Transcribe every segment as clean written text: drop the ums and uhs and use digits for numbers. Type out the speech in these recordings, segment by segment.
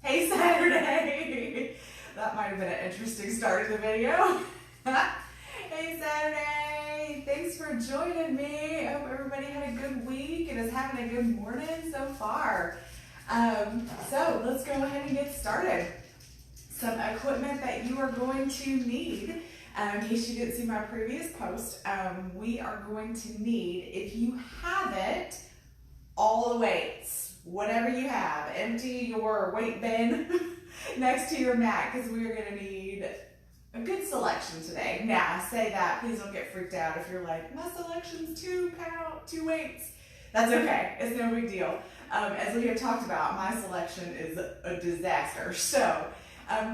Hey Saturday! That might have been an interesting start to the video. Hey Saturday! Thanks for joining me. I hope everybody had a good week and is having a good morning so far. So let's go ahead and get started. Some equipment that you are going to need. In case you didn't see my previous post, we are going to need, if you have it, all the weights, whatever you have. Empty your weight bin next to your mat because we are going to need a good selection today. Now, I say that, please don't get freaked out if you're like, my selection's 2 weights. That's okay, it's no big deal. As we have talked about, my selection is a disaster. So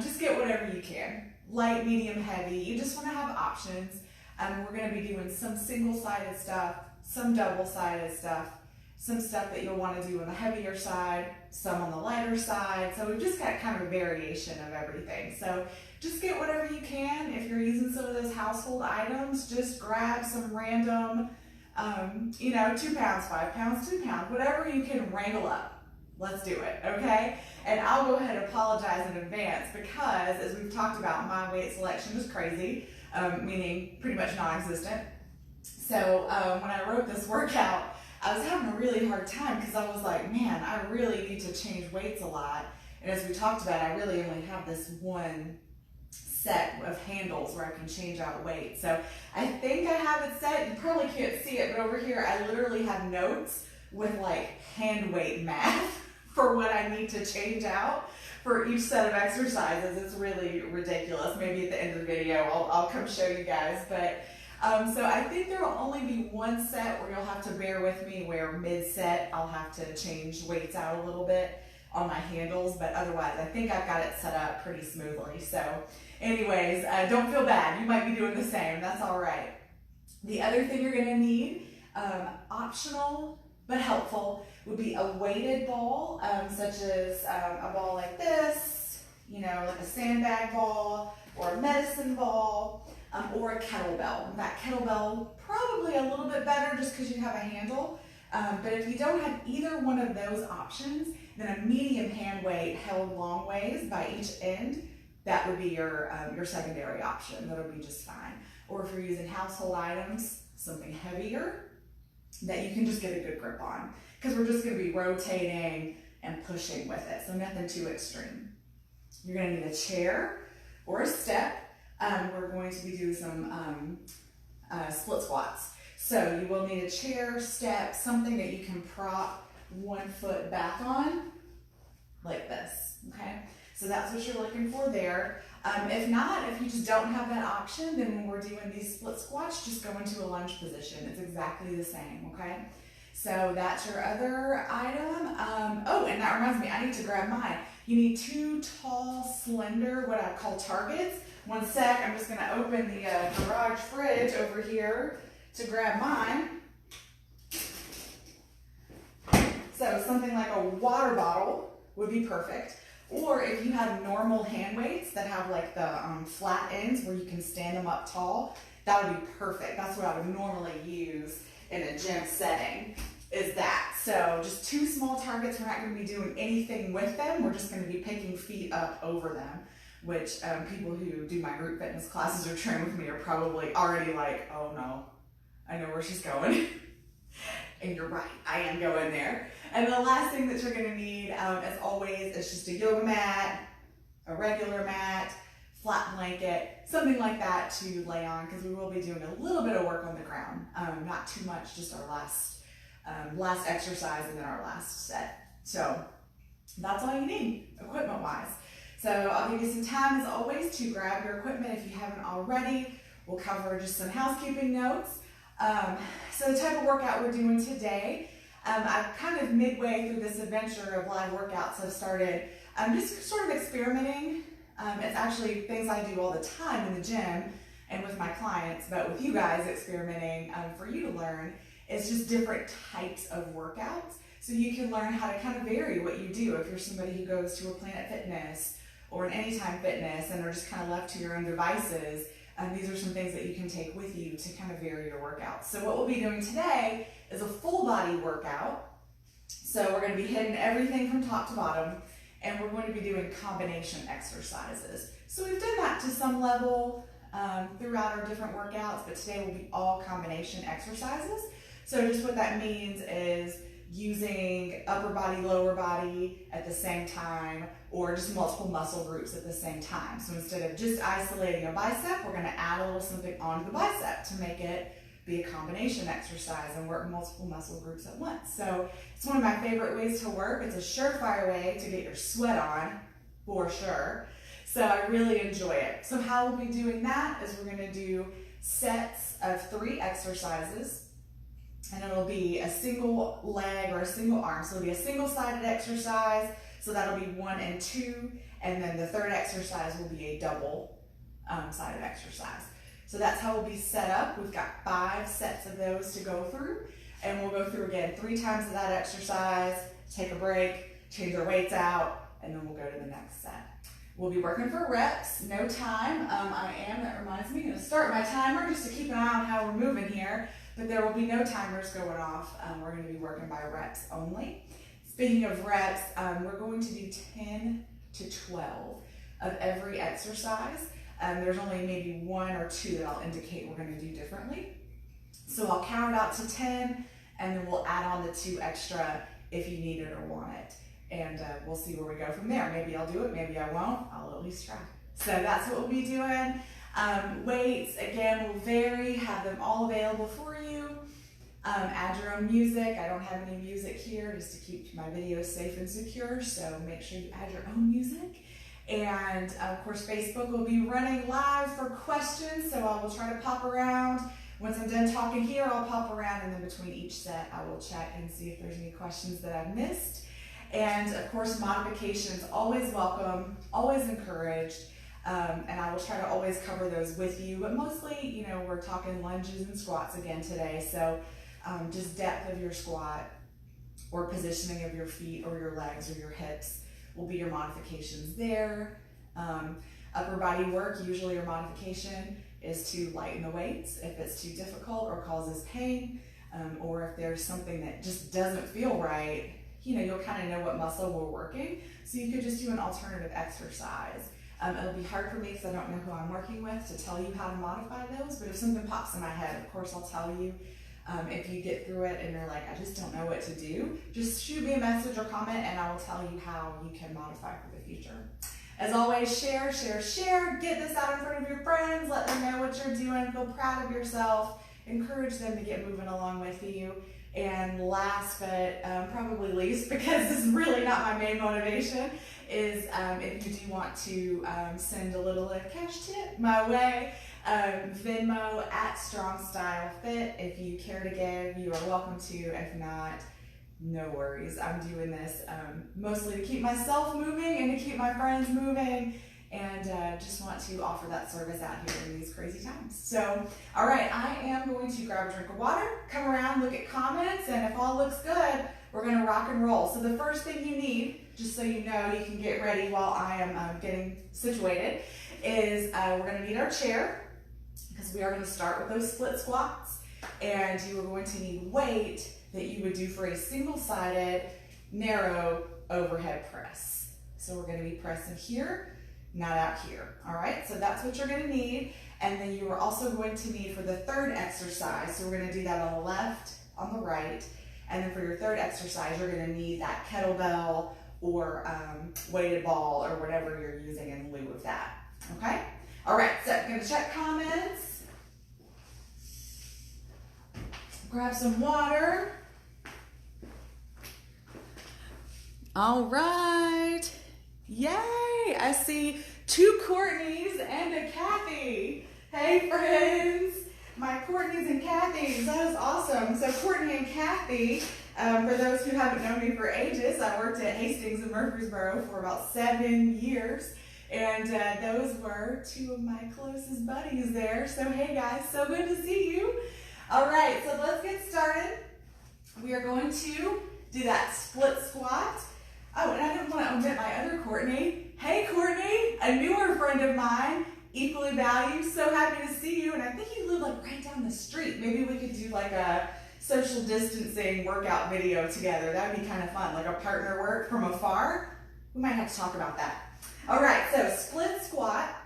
just get whatever you can. Light, medium, heavy. You just want to have options. We're going to be doing some single-sided stuff, some double-sided stuff, some stuff that you'll want to do on the heavier side, some on the lighter side. So we've just got kind of a variation of everything. So just get whatever you can. If you're using some of those household items, just grab some random, 2 pounds, 5 pounds, 2 pounds, whatever you can wrangle up. Let's do it, okay? And I'll go ahead and apologize in advance because, as we've talked about, my weight selection is crazy, meaning pretty much non-existent. So when I wrote this workout, I was having a really hard time because I was like, man, I really need to change weights a lot. And as we talked about, I really only have this one set of handles where I can change out weight. So I think I have it set. You probably can't see it, but over here I literally have notes with like hand weight math for what I need to change out for each set of exercises. It's really ridiculous. Maybe at the end of the video I'll come show you guys. But so I think there will only be one set where you'll have to bear with me, where mid-set I'll have to change weights out a little bit on my handles, but otherwise I think I've got it set up pretty smoothly. So anyways, don't feel bad. You might be doing the same. That's all right. The other thing you're going to need, optional but helpful, would be a weighted ball, such as a ball like this, like a sandbag ball or a medicine ball, or a kettlebell. That kettlebell, probably a little bit better just because you have a handle. But if you don't have either one of those options, then a medium hand weight held long ways by each end, that would be your secondary option. That'll be just fine. Or if you're using household items, something heavier that you can just get a good grip on, because we're just going to be rotating and pushing with it, so nothing too extreme. You're going to need a chair or a step. We're going to be doing some split squats. So you will need a chair, step, something that you can prop one foot back on, like this, okay? So that's what you're looking for there. If not, if you just don't have that option, then when we're doing these split squats, just go into a lunge position. It's exactly the same, okay? So that's your other item. Oh, and that reminds me, I need to grab mine. You need 2 tall, slender, what I call targets. One sec, I'm just gonna open the garage fridge over here to grab mine. So something like a water bottle would be perfect. Or if you have normal hand weights that have like the flat ends where you can stand them up tall, that would be perfect. That's what I would normally use in a gym setting, is that. So just 2 small targets. We're not going to be doing anything with them. We're just going to be picking feet up over them, which people who do my group fitness classes or train with me are probably already like, oh no, I know where she's going. And you're right, I am going there. And the last thing that you're gonna need, as always, is just a yoga mat, a regular mat, flat blanket, something like that to lay on, because we will be doing a little bit of work on the ground. Not too much, just our last exercise and then our last set. So that's all you need, equipment-wise. So I'll give you some time, as always, to grab your equipment if you haven't already. We'll cover just some housekeeping notes. So the type of workout we're doing today, I've kind of midway through this adventure of live workouts have started just sort of experimenting. It's actually things I do all the time in the gym and with my clients, but with you guys experimenting for you to learn, it's just different types of workouts. So you can learn how to kind of vary what you do. If you're somebody who goes to a Planet Fitness or an Anytime Fitness and are just kind of left to your own devices, these are some things that you can take with you to kind of vary your workouts. So what we'll be doing today is a full body workout. So we're going to be hitting everything from top to bottom. and we're going to be doing combination exercises. So we've done that to some level throughout our different workouts, but today will be all combination exercises. So just what that means is using upper body, lower body at the same time, or just multiple muscle groups at the same time. So instead of just isolating a bicep, we're going to add a little something onto the bicep to make it be a combination exercise and work multiple muscle groups at once. So it's one of my favorite ways to work. It's a surefire way to get your sweat on, for sure. So I really enjoy it. So how we'll be doing that is we're going to do sets of 3 exercises. And it'll be a single leg or a single arm. So it'll be a single-sided exercise. So that'll be 1 and 2. And then the third exercise will be a double-sided exercise. So that's how we'll be set up. We've got 5 sets of those to go through. And we'll go through again 3 times of that exercise, take a break, change our weights out, and then we'll go to the next set. We'll be working for reps, no time. That reminds me, I'm going to start my timer just to keep an eye on how we're moving here. But there will be no timers going off. We're going to be working by reps only. Speaking of reps, we're going to do 10 to 12 of every exercise. There's only maybe 1 or 2 that I'll indicate we're going to do differently. So I'll count it out to 10, and then we'll add on the 2 extra if you need it or want it. And we'll see where we go from there. Maybe I'll do it, maybe I won't. I'll at least try. So that's what we'll be doing. Weights, again, will vary, have them all available for you. Add your own music. I don't have any music here just to keep my videos safe and secure, so make sure you add your own music. And of course, Facebook will be running live for questions, so I will try to pop around. Once I'm done talking here, I'll pop around, and then between each set, I will check and see if there's any questions that I've missed. And of course, modifications, always welcome, always encouraged. And I will try to always cover those with you, but mostly, we're talking lunges and squats again today. So just depth of your squat or positioning of your feet or your legs or your hips will be your modifications there. Upper body work, usually your modification is to lighten the weights if it's too difficult or causes pain, or if there's something that just doesn't feel right, you'll kind of know what muscle we're working. So you could just do an alternative exercise. It'll be hard for me because I don't know who I'm working with to tell you how to modify those, but if something pops in my head, of course I'll tell you. If you get through it and you're like, I just don't know what to do, just shoot me a message or comment and I will tell you how you can modify for the future. As always, share, share, share. Get this out in front of your friends. Let them know what you're doing. Feel proud of yourself. Encourage them to get moving along with you. And last but probably least, because this is really not my main motivation, is if you do want to send a little cash tip my way, Venmo @StrongStyleFit. If you care to give, you are welcome to. If not, no worries. I'm doing this mostly to keep myself moving and to keep my friends moving, and just want to offer that service out here in these crazy times. So, all right, I am going to grab a drink of water, come around, look at comments, and if all looks good, we're going to rock and roll. So the first thing you need, just so you know, you can get ready while I am getting situated, is we're going to need our chair, because we are going to start with those split squats, and you are going to need weight that you would do for a single-sided, narrow overhead press. So we're going to be pressing here, not out here. All right, so that's what you're going to need. And then you are also going to need for the third exercise, so we're going to do that on the left, on the right, and then for your third exercise, you're going to need that kettlebell or weighted ball or whatever you're using in lieu of that. Okay? All right, so I'm going to check comments. Grab some water. All right. Yay! I see 2 Courtneys and a Kathy. Hey, friends. My Courtneys and Kathys. That is awesome. So Courtney and Kathy, for those who haven't known me for ages, I worked at Hastings in Murfreesboro for about 7 years. And those were 2 of my closest buddies there. So hey guys, so good to see you. All right, so let's get started. We are going to do that split squat. Oh, and I didn't want to omit my other Courtney. Hey Courtney, a newer friend of mine, equally valued. So happy to see you. And I think you live like right down the street. Maybe we could do like a social distancing workout video together. That would be kind of fun, like a partner work from afar. We might have to talk about that. All right, so split squat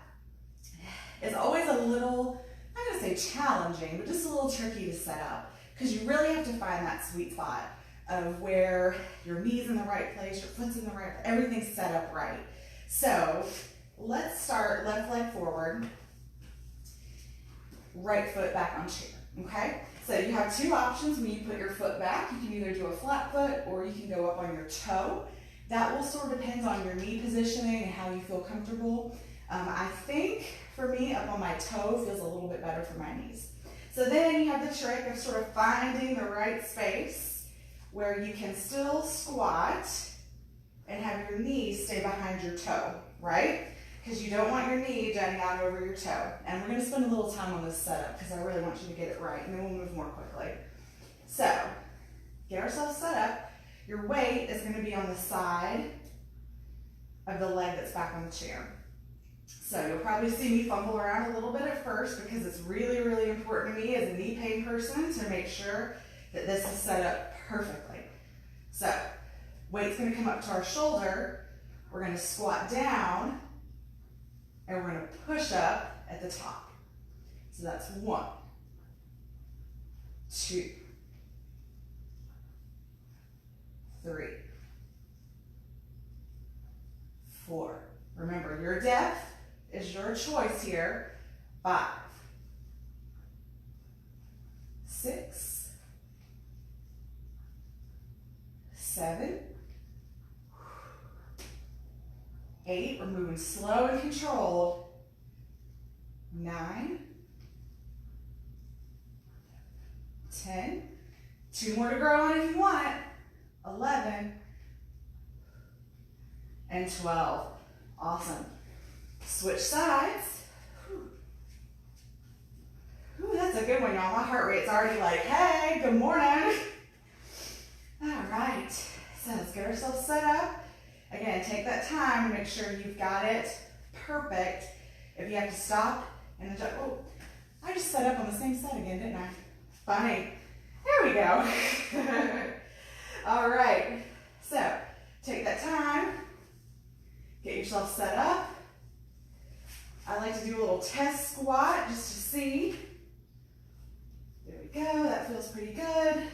is always a little, I'm not gonna say challenging, but just a little tricky to set up because you really have to find that sweet spot of where your knee's in the right place, your foot's in the right place, everything's set up right. So let's start left leg forward, right foot back on chair, okay? So you have two options when you put your foot back. You can either do a flat foot or you can go up on your toe. That will sort of depend on your knee positioning and how you feel comfortable. I think for me, up on my toe feels a little bit better for my knees. So then you have the trick of sort of finding the right space where you can still squat and have your knee stay behind your toe, right? Because you don't want your knee jutting out over your toe. And we're gonna spend a little time on this setup because I really want you to get it right, and then we'll move more quickly. So, get ourselves set up. Your weight is gonna be on the side of the leg that's back on the chair. So you'll probably see me fumble around a little bit at first because it's really, really important to me as a knee pain person to make sure that this is set up perfectly. So, weight's gonna come up to our shoulder. We're gonna squat down and we're gonna push up at the top. So that's 1, 2, 3, 4. Remember, your depth is your choice here. 5, 6, 7, 8. We're moving slow and controlled. 9, 10. 2 more to grow on if you want. 11 and 12. Awesome. Switch sides. Ooh, that's a good one, y'all. My heart rate's already like, hey, good morning. All right, so let's get ourselves set up. Again, take that time to make sure you've got it perfect. If you have to stop and adjust, oh, I just set up on the same side again, didn't I? Funny. There we go. All right, so take that time, get yourself set up. I like to do a little test squat just to see. There we go, that feels pretty good.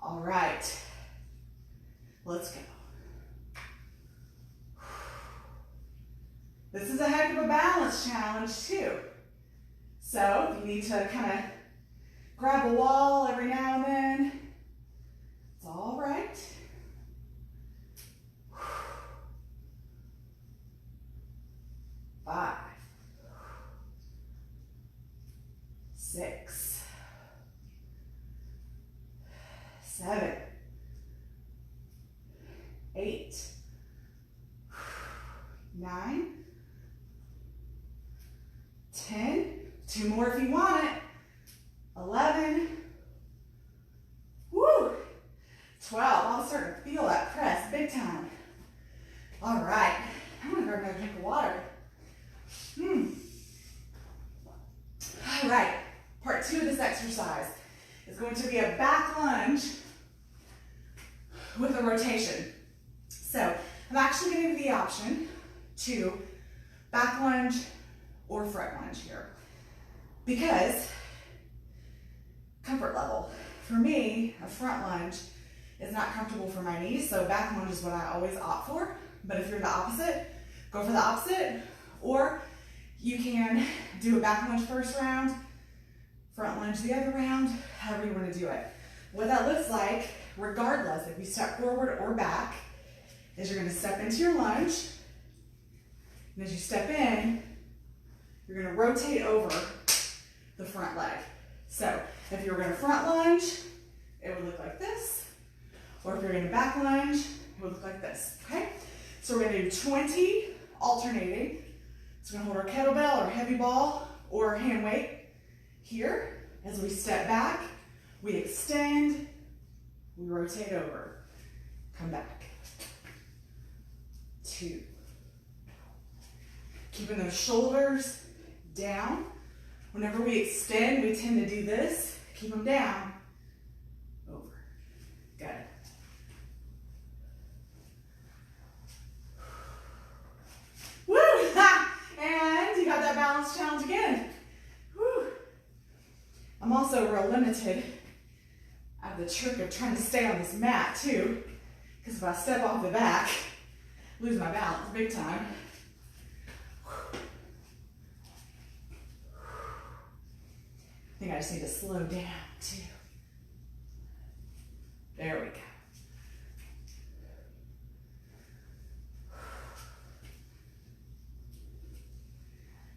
All right, let's go. This is a heck of a balance challenge too. So if you need to kind of grab a wall every now and then, it's all right. 5, 6, 7, 8, 9, 10. 2 more if you want it. 11. Woo! 12. I'm starting to feel that press big time. All right. I'm gonna grab another drink of water. All right. Part 2 of this exercise is going to be a back lunge with a rotation. So I'm actually going to give you the option to back lunge or front lunge here because comfort level. For me, a front lunge is not comfortable for my knees, so back lunge is what I always opt for. But if you're the opposite, go for the opposite, or you can do a back lunge first round, front lunge the other round, however you want to do it. What that looks like, regardless if you step forward or back, is you're going to step into your lunge, and as you step in, you're going to rotate over the front leg. So if you're going to front lunge, it would look like this, or if you're going to back lunge, it would look like this, okay? So we're going to do 20 alternating. So we're going to hold our kettlebell or heavy ball or hand weight here. As we step back, we extend, we rotate over, come back. 2. Keeping those shoulders down. Whenever we extend, we tend to do this. Keep them down. Over. Good. also real limited. I have the trick of trying to stay on this mat too, because if I step off the back, lose my balance big time. I think I just need to slow down too. There we go.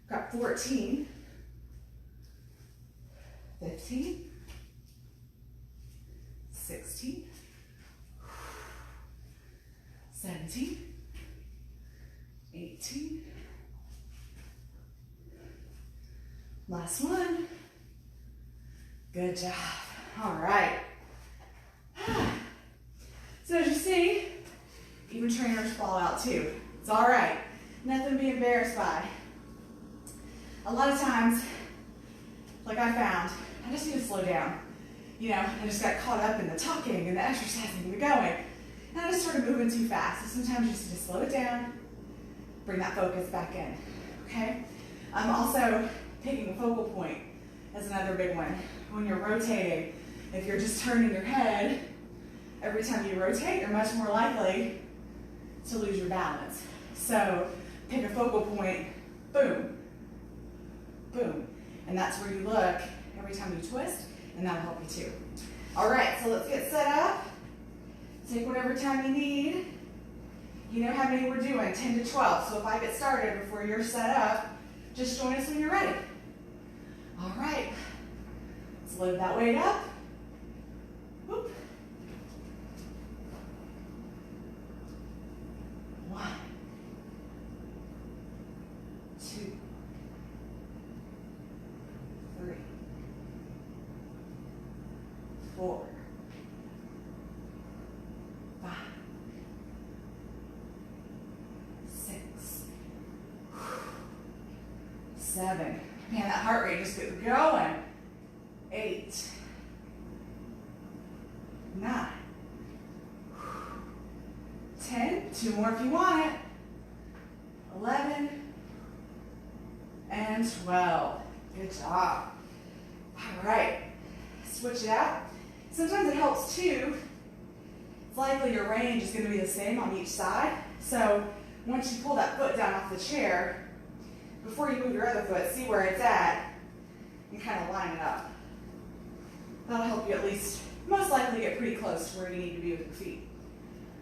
Got 14, 15, 16, 17, 18. Last one. Good job. All right. So as you see, even trainers fall out too. It's all right. Nothing to be embarrassed by. A lot of times, like I found, I just need to slow down. You know, I just got caught up in the talking and the exercising and the going. And I just started moving too fast. So sometimes you just need to slow it down, bring that focus back in, okay? I'm also taking a focal point as another big one. When you're rotating, if you're just turning your head, every time you rotate, you're much more likely to lose your balance. So pick a focal point, boom, boom. And that's where you look every time you twist, and that'll help you too. All right, so let's get set up. Take whatever time you need. You know how many we're doing, 10 to 12. So if I get started before you're set up, just join us when you're ready. All right, let's load that weight up. Whoop. 1, 2, 3, 4, 5, 6, 7. Man, that heart rate just gets going. 8, 9, 10. 2 more if you want it. 11 and 12. Good job. All right, switch it out. Sometimes it helps too. It's likely your range is going to be the same on each side. So once you pull that foot down off the chair, before you move your other foot, see where it's at and kind of line it up. That'll help you at least, most likely get pretty close to where you need to be with your feet.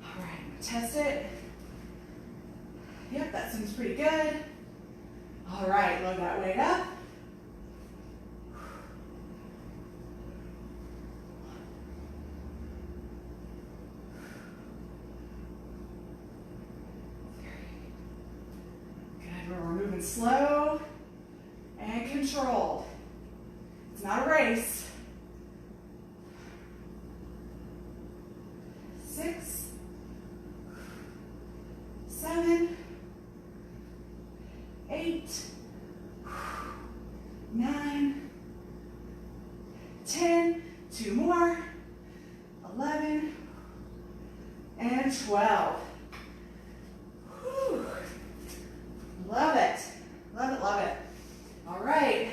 All right, test it. Yep, that seems pretty good. All right, load that weight up. Good, we're moving slow and controlled. It's not a race. 6, 7, 8, 9, 10, 2 more, 11, and 12. Whew. Love it. Love it, love it. All right.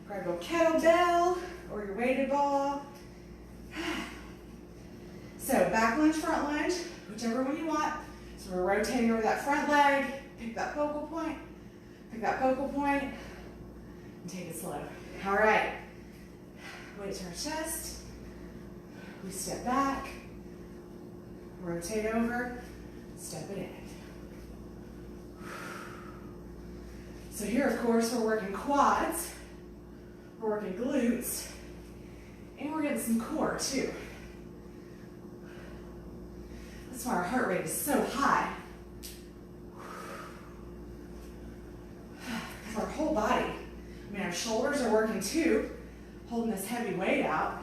Grab your kettlebell or your weighted ball. So back lunge, front lunge, whichever one you want. So we're rotating over that front leg, pick that focal point, and take it slow. All right, weight to our chest. We step back, rotate over, step it in. So here, of course, we're working quads, we're working glutes, and we're getting some core too. That's why our heart rate is so high. Because our whole body, I mean, our shoulders are working too, holding this heavy weight out.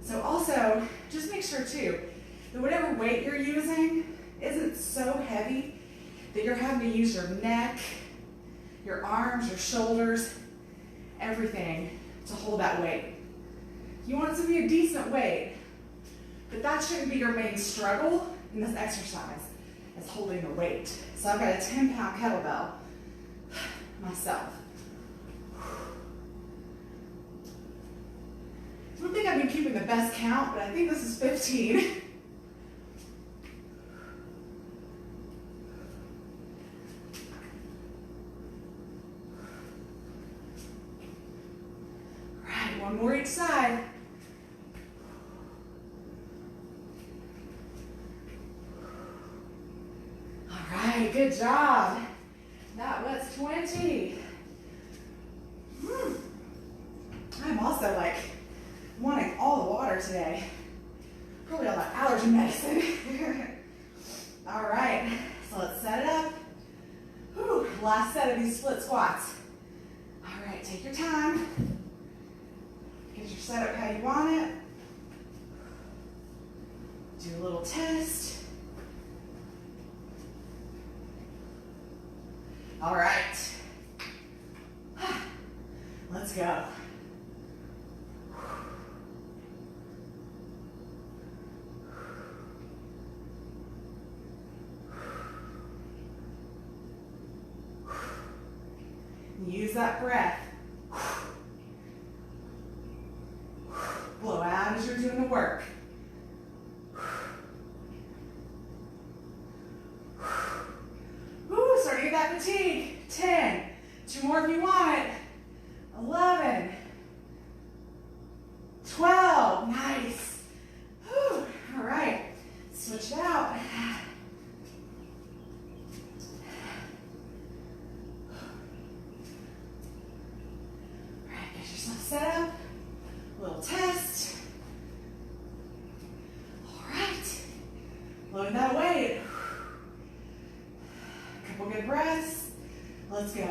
So also, just make sure too, that whatever weight you're using isn't so heavy that you're having to use your neck, your arms, your shoulders, everything to hold that weight. You want it to be a decent weight, but that shouldn't be your main struggle in this exercise, is holding the weight. So I've got a 10-pound kettlebell. myself. I don't think I've been keeping the best count, but I think this is 15. All right, one more each side. All right, good job. That was 20. I'm also like wanting all the water today. Probably all that allergy medicine. All right, so let's set it up. Whew, last set of these split squats. All right, take your time. Get your setup how you want it. Do a little test. All right, let's go. Use that breath. Blow out as you're doing the work. Ooh, starting to get that fatigue. 10. 2 more if you want it. 11. 12. Nice. Whew. All right. Switch it out. Set up, a little test. All right, load that weight. A couple good breaths. Let's go.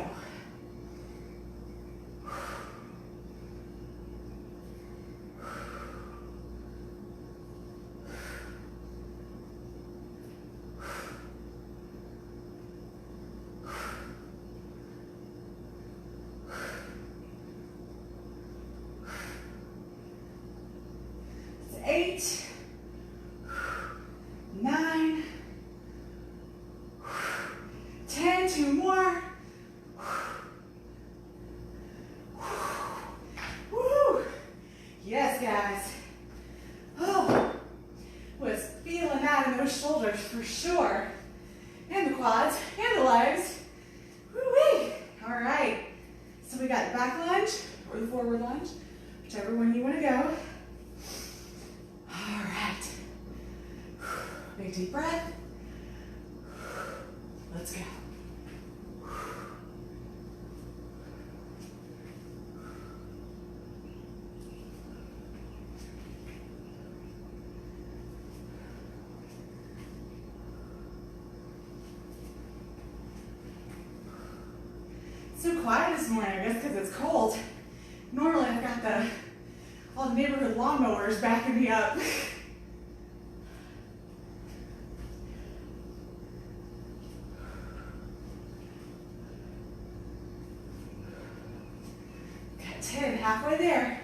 Eight, 9, 10, 2 more. Woo. Yes, guys. Oh, was feeling that in those shoulders for sure. And the quads, and the legs. Woo-wee. All right. So we got the back lunge or the forward lunge, whichever one you want to go. All right. Big deep breath. Let's go. So quiet this morning, I guess because it's cold. Normally I've got all the neighborhood lawnmowers backing me up. Got 10, halfway there.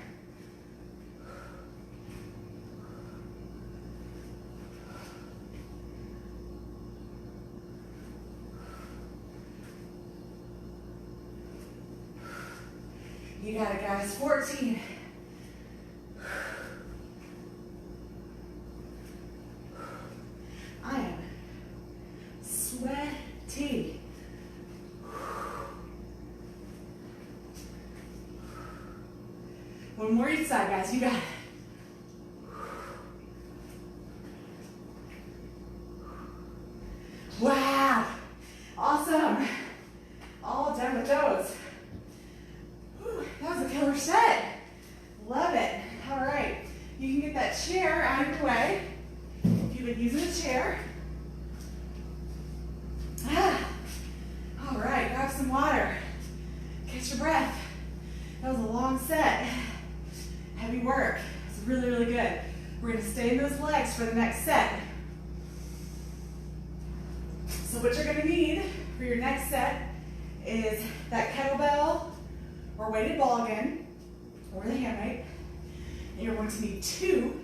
You got it, guys. 14. I am sweaty. One more each side, guys. You got it. Wow. Awesome. All done with those. That was a killer set. Love it. All right. You can get that chair out of your way. If you've been using a chair. All right. Grab some water. Catch your breath. That was a long set. Heavy work. It's really, really good. We're going to stay in those legs for the next set. So what you're going to need for your next set is that kettlebell or weighted ball again, or the hand weight. And you're going to need 2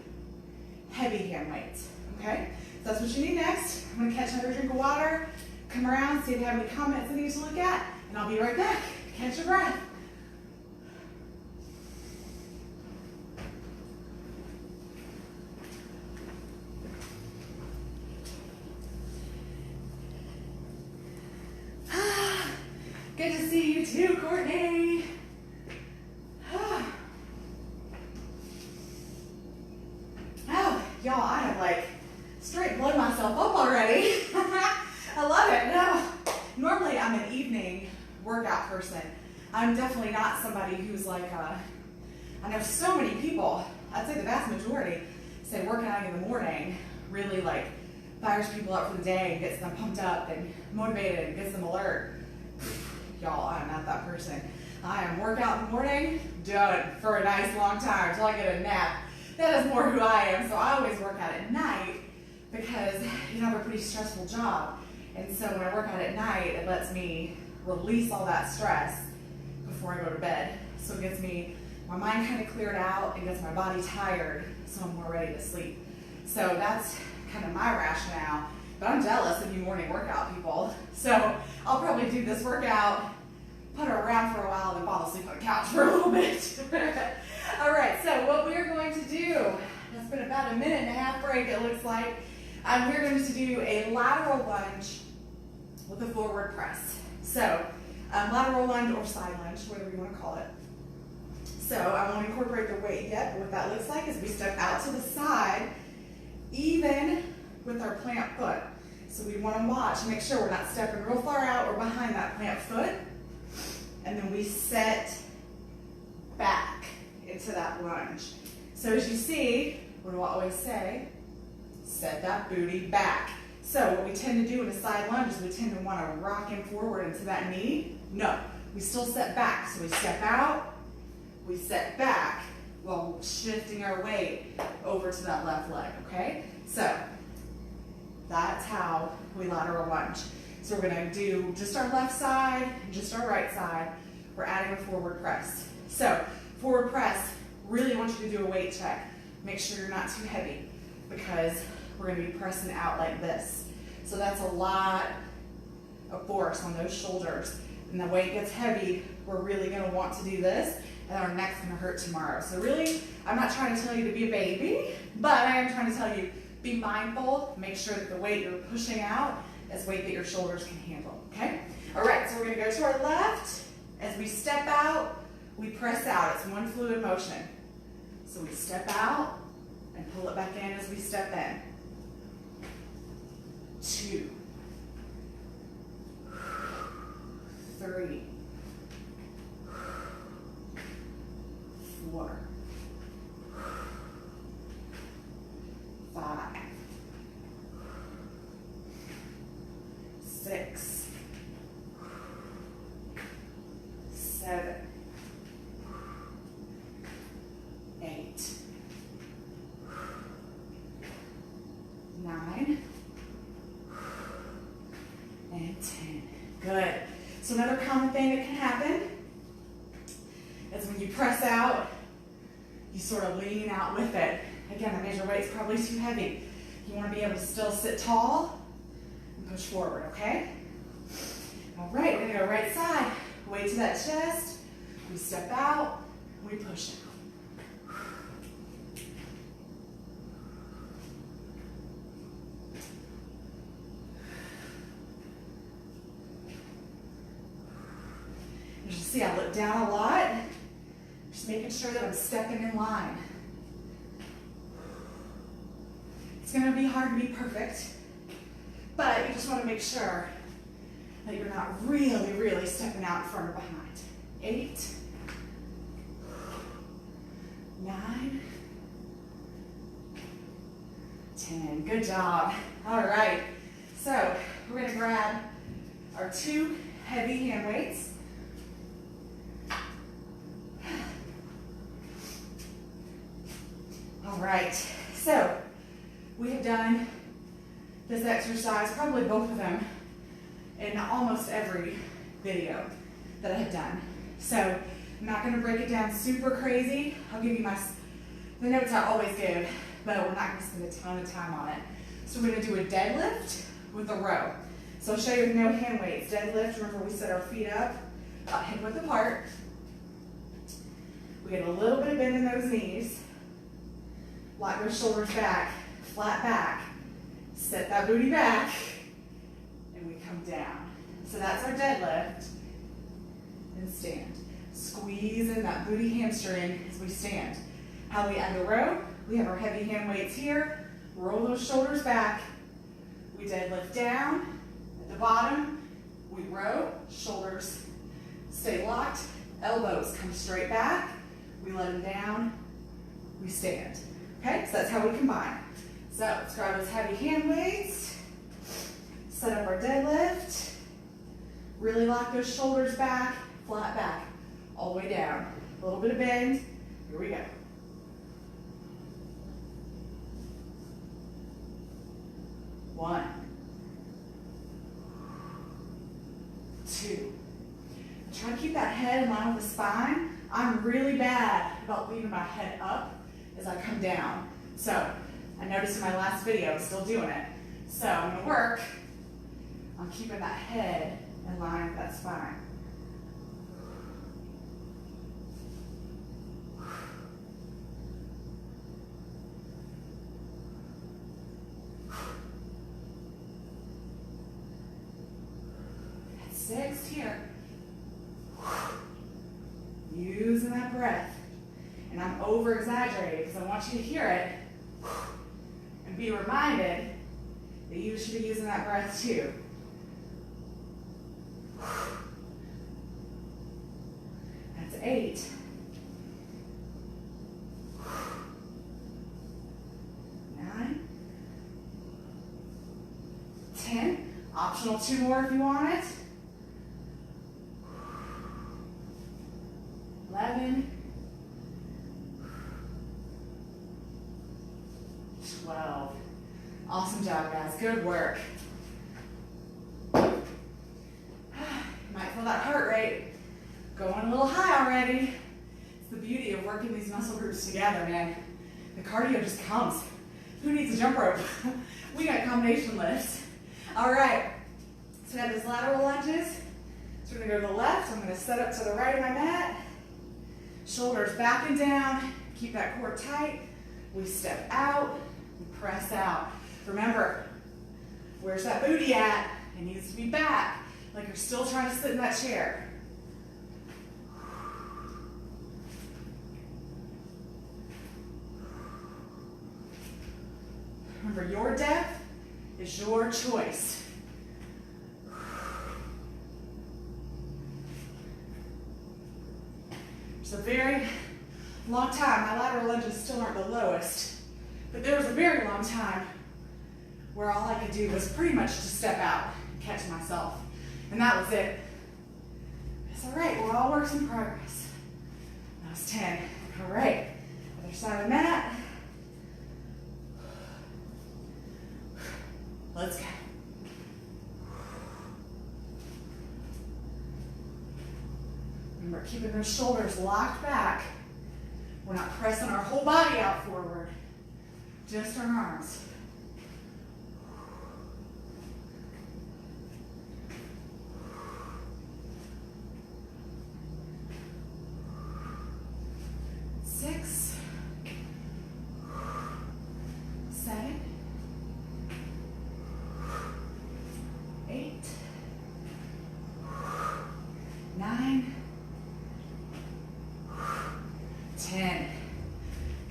heavy hand weights, okay? So that's what you need next. I'm gonna catch another drink of water, come around, see if you have any comments I need to look at, And I'll be right back. Catch your breath. Good to see you too, Courtney. Oh, y'all, I have like straight blown myself up already. I love it. No, normally I'm an evening workout person. I'm definitely not somebody who's like, I know so many people, I'd say the vast majority, say working out in the morning really like fires people up for the day and gets them pumped up and motivated and gets them alert. Y'all, I'm not that person. I am work out in the morning, done for a nice long time until I get a nap. That is more who I am. So I always work out at night because I have a pretty stressful job. And so when I work out at night, it lets me release all that stress before I go to bed. So it gets me, my mind kind of cleared out and gets my body tired so I'm more ready to sleep. So that's kind of my rationale. But I'm jealous of you morning workout people. So I'll probably do this workout, put her around for a while, and then fall asleep on the couch for a little bit. All right, so what we're going to do, it's been about a minute and a half break, it looks like. We're going to do a lateral lunge with a forward press. So lateral lunge or side lunge, whatever you want to call it. So I won't incorporate the weight yet, but what that looks like is we step out to the side, even with our plant foot. So we want to watch, make sure we're not stepping real far out or behind that plant foot. And then we set back into that lunge. So as you see, what do I always say? Set that booty back. So what we tend to do in a side lunge is we tend to want to rock him forward into that knee. No, we still set back. So we step out, we set back while shifting our weight over to that left leg, okay? So that's how we lateral lunge. So we're gonna do just our left side, just our right side. We're adding a forward press. So forward press, really want you to do a weight check. Make sure you're not too heavy because we're gonna be pressing out like this. So that's a lot of force on those shoulders. And the weight gets heavy, we're really gonna want to do this and our neck's gonna hurt tomorrow. So really, I'm not trying to tell you to be a baby, but I am trying to tell you, be mindful, make sure that the weight you're pushing out is weight that your shoulders can handle, okay? All right, so we're gonna go to our left. As we step out, we press out. It's one fluid motion. So we step out and pull it back in as we step in. 2, 3, 4, 5, 6, 7, 8, 9, and 10. Good. So another common thing that can happen is when you press out, you sort of lean out with it. Again, that means your weight's probably too heavy. You want to be able to still sit tall and push forward, okay? All right, we're gonna go right side. Weight to that chest. We step out, we push out. As you see, I look down a lot, just making sure that I'm stepping in line. It's gonna be hard to be perfect, but you just wanna make sure that you're not really, really stepping out in front or behind. 8, 9, 10. Good job. All right. So we're going to grab our 2 heavy hand weights. All right. So we have done this exercise, probably both of them, in almost every video that I have done. So I'm not going to break it down super crazy. I'll give you the notes I always give, but we're not going to spend a ton of time on it. So we're going to do a deadlift with a row. So I'll show you with no hand weights. Deadlift, remember we set our feet up, hip width apart. We get a little bit of bend in those knees. Lock those shoulders back, flat back. Set that booty back, and we come down. So that's our deadlift. And stand. Squeeze in that booty hamstring as we stand. How we end the row, we have our heavy hand weights here. Roll those shoulders back. We deadlift down. At the bottom, we row. Shoulders stay locked. Elbows come straight back. We let them down. We stand. Okay, so that's how we combine. So let's grab those heavy hand weights. Set up our deadlift. Really lock those shoulders back. Flat back. All the way down. A little bit of bend. Here we go. 1, 2. Try to keep that head in line with the spine. I'm really bad about leaving my head up as I come down. So I noticed in my last video, I'm still doing it. So I'm gonna work on keeping that head in line with that spine. That's 6 here. Using that breath. And I'm over exaggerating because I want you to hear it and be reminded that you should be using that breath too. That's 8. 9. 10. Optional 2 more if you want it. 11. 12. Awesome job, guys. Good work. You might feel that heart rate going a little high already. It's the beauty of working these muscle groups together, man. The cardio just comes. Who needs a jump rope? We got combination lifts. All right. So we have those lateral lunges. So we're going to go to the left. I'm going to set up to the right of my mat. Shoulders back and down. Keep that core tight. We step out. Press out. Remember, where's that booty at? It needs to be back, like you're still trying to sit in that chair. Remember, your depth is your choice. It's a very long time. My lateral lunges still aren't the lowest. But there was a very long time where all I could do was pretty much just step out and catch myself. And that was it. It's all right, we're all works in progress. That was 10. All right, other side of the mat. Let's go. Remember, keeping those shoulders locked back. We're not pressing our whole body out forward. Just our arms. Six, 7, 8, 9, 10.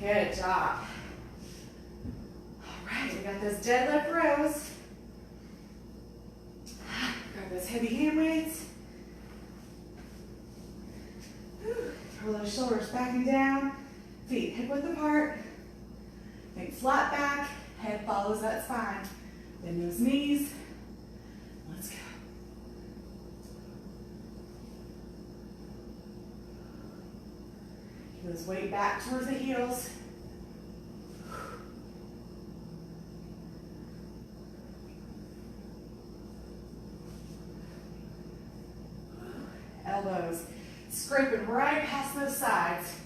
Good job. We got those deadlift rows. Grab those heavy hand weights. Roll those shoulders back and down. Feet hip width apart. Think flat back. Head follows that spine. Bend those knees. Let's go. Keep those weight back towards the heels. Elbows scraping right past those sides.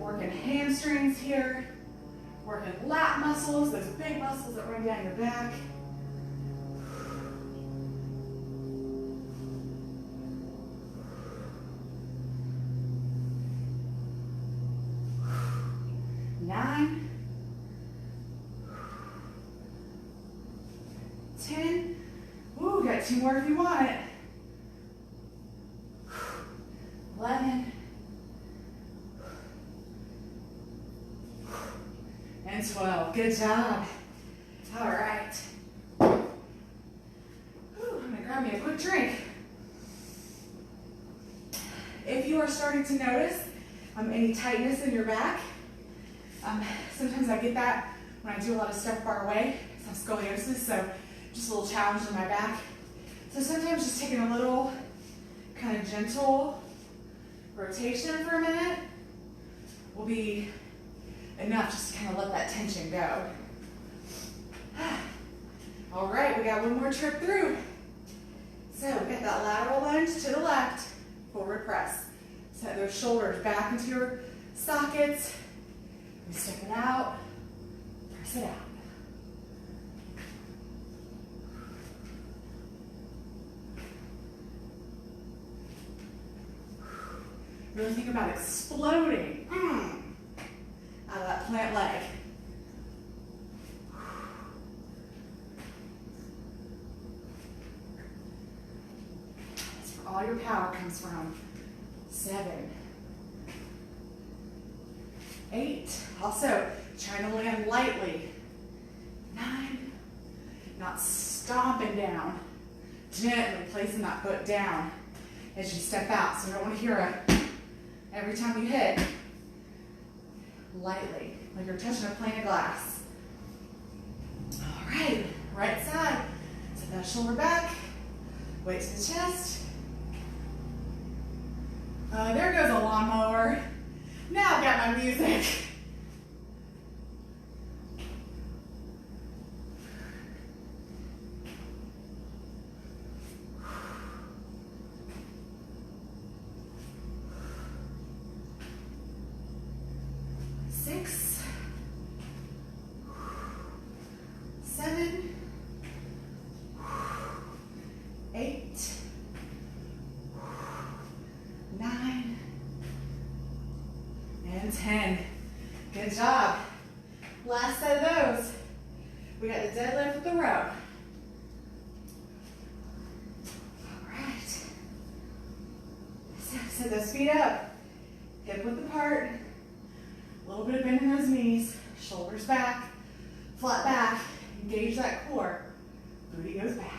Working hamstrings here. Working lat muscles, those big muscles that run down your back. Nine. 10. Ooh, got 2 more if you want it. 11. And 12. Good job. All right. Ooh, I'm gonna grab me a quick drink. If you are starting to notice any tightness in your back, sometimes I get that when I do a lot of step bar away. I have scoliosis, so just a little challenge in my back. So sometimes just taking a little kind of gentle rotation for a minute will be enough just to kind of let that tension go. All right, we got one more trip through. So we got that lateral lunge to the left, forward press. Set those shoulders back into your sockets. We step it out, press it out. Really think about exploding out of that plant leg. That's where all your power comes from. 7. 8. Also, trying to land lightly. 9. Not stomping down. Gently placing that foot down as you step out. So you don't want to hear a every time you hit. Lightly, like you're touching a pane of glass. All right, right side. Set that shoulder back. Weight to the chest. There goes a lawnmower. Now I've got my music. And 10. Good job. Last set of those. We got the deadlift with the row. All right. So set those feet up. Hip width apart. A little bit of bend in those knees. Shoulders back. Flat back. Engage that core. Booty goes back.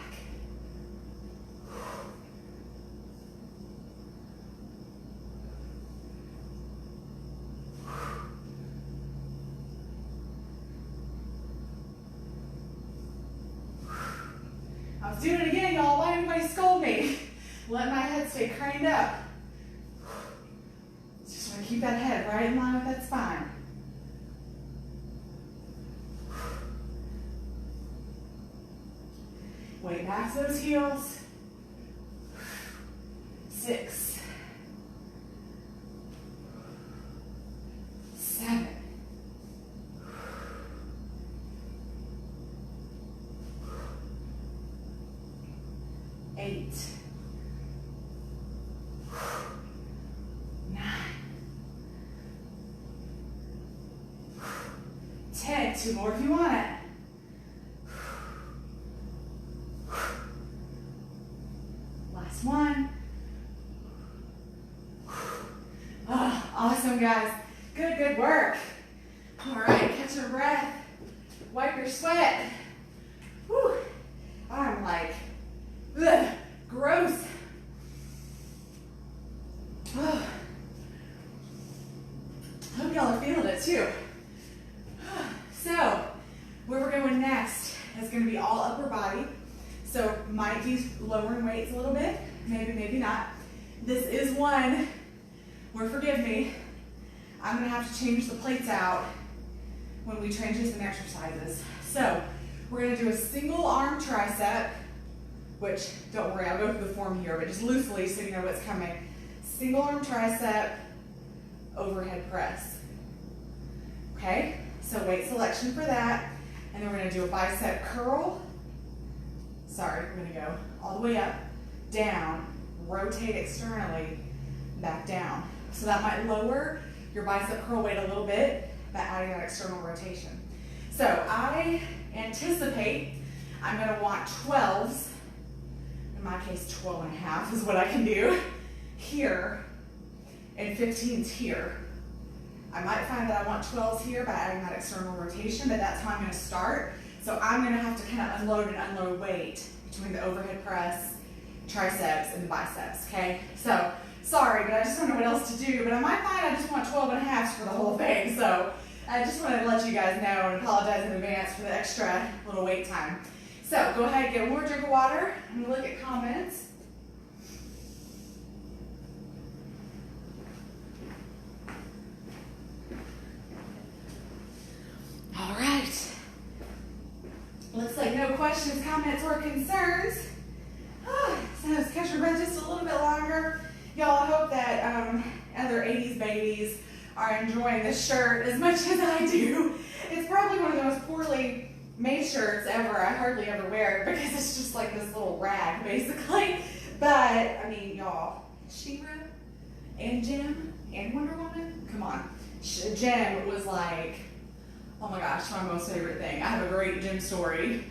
I was doing it again, y'all. Why didn't anybody scold me? Let my head stay craned up. Just want to keep that head right in line with that spine. Weight back to those heels. 6. 7. 8. 9. 10. 2 more if you want it. Last one. Oh, awesome, guys. Good work. All right, catch your breath. Wipe your sweat. Whew. I'm like, ugh, gross. Oh. Hope y'all are feeling it too. So, where we're going next is going to be all upper body. So, might be lowering weights a little bit, maybe not. This is one where, forgive me, I'm going to have to change the plates out when we transition exercises. So, we're going to do a single arm tricep, which, don't worry, I'll go through the form here, but just loosely so you know what's coming. Single arm tricep, overhead press. okay? So weight selection for that. And then we're gonna do a bicep curl. Sorry, we're gonna go all the way up, down, rotate externally, back down. So that might lower your bicep curl weight a little bit by adding that external rotation. So I anticipate I'm gonna want 12s, in my case 12 and a half is what I can do, here, and 15s here. I might find that I want 12s here by adding that external rotation, but that's how I'm gonna start. So I'm gonna have to kind of unload and unload weight between the overhead press, triceps, and the biceps, okay? So, sorry, but I just don't know what else to do, but I might find I just want 12 and a half for the whole thing. So I just wanted to let you guys know and apologize in advance for the extra little wait time. So go ahead and get one more drink of water and look at comments. All right. Looks like no questions, comments, or concerns. So let's catch your breath just a little bit longer. Y'all, I hope that other 80s babies are enjoying this shirt as much as I do. It's probably one of the most poorly made shirts ever. I hardly ever wear it because it's just like this little rag, basically. But, I mean, y'all, She-Ra and Jem and Wonder Woman, come on. Jem was like, oh my gosh, my most favorite thing. I have a great Jem story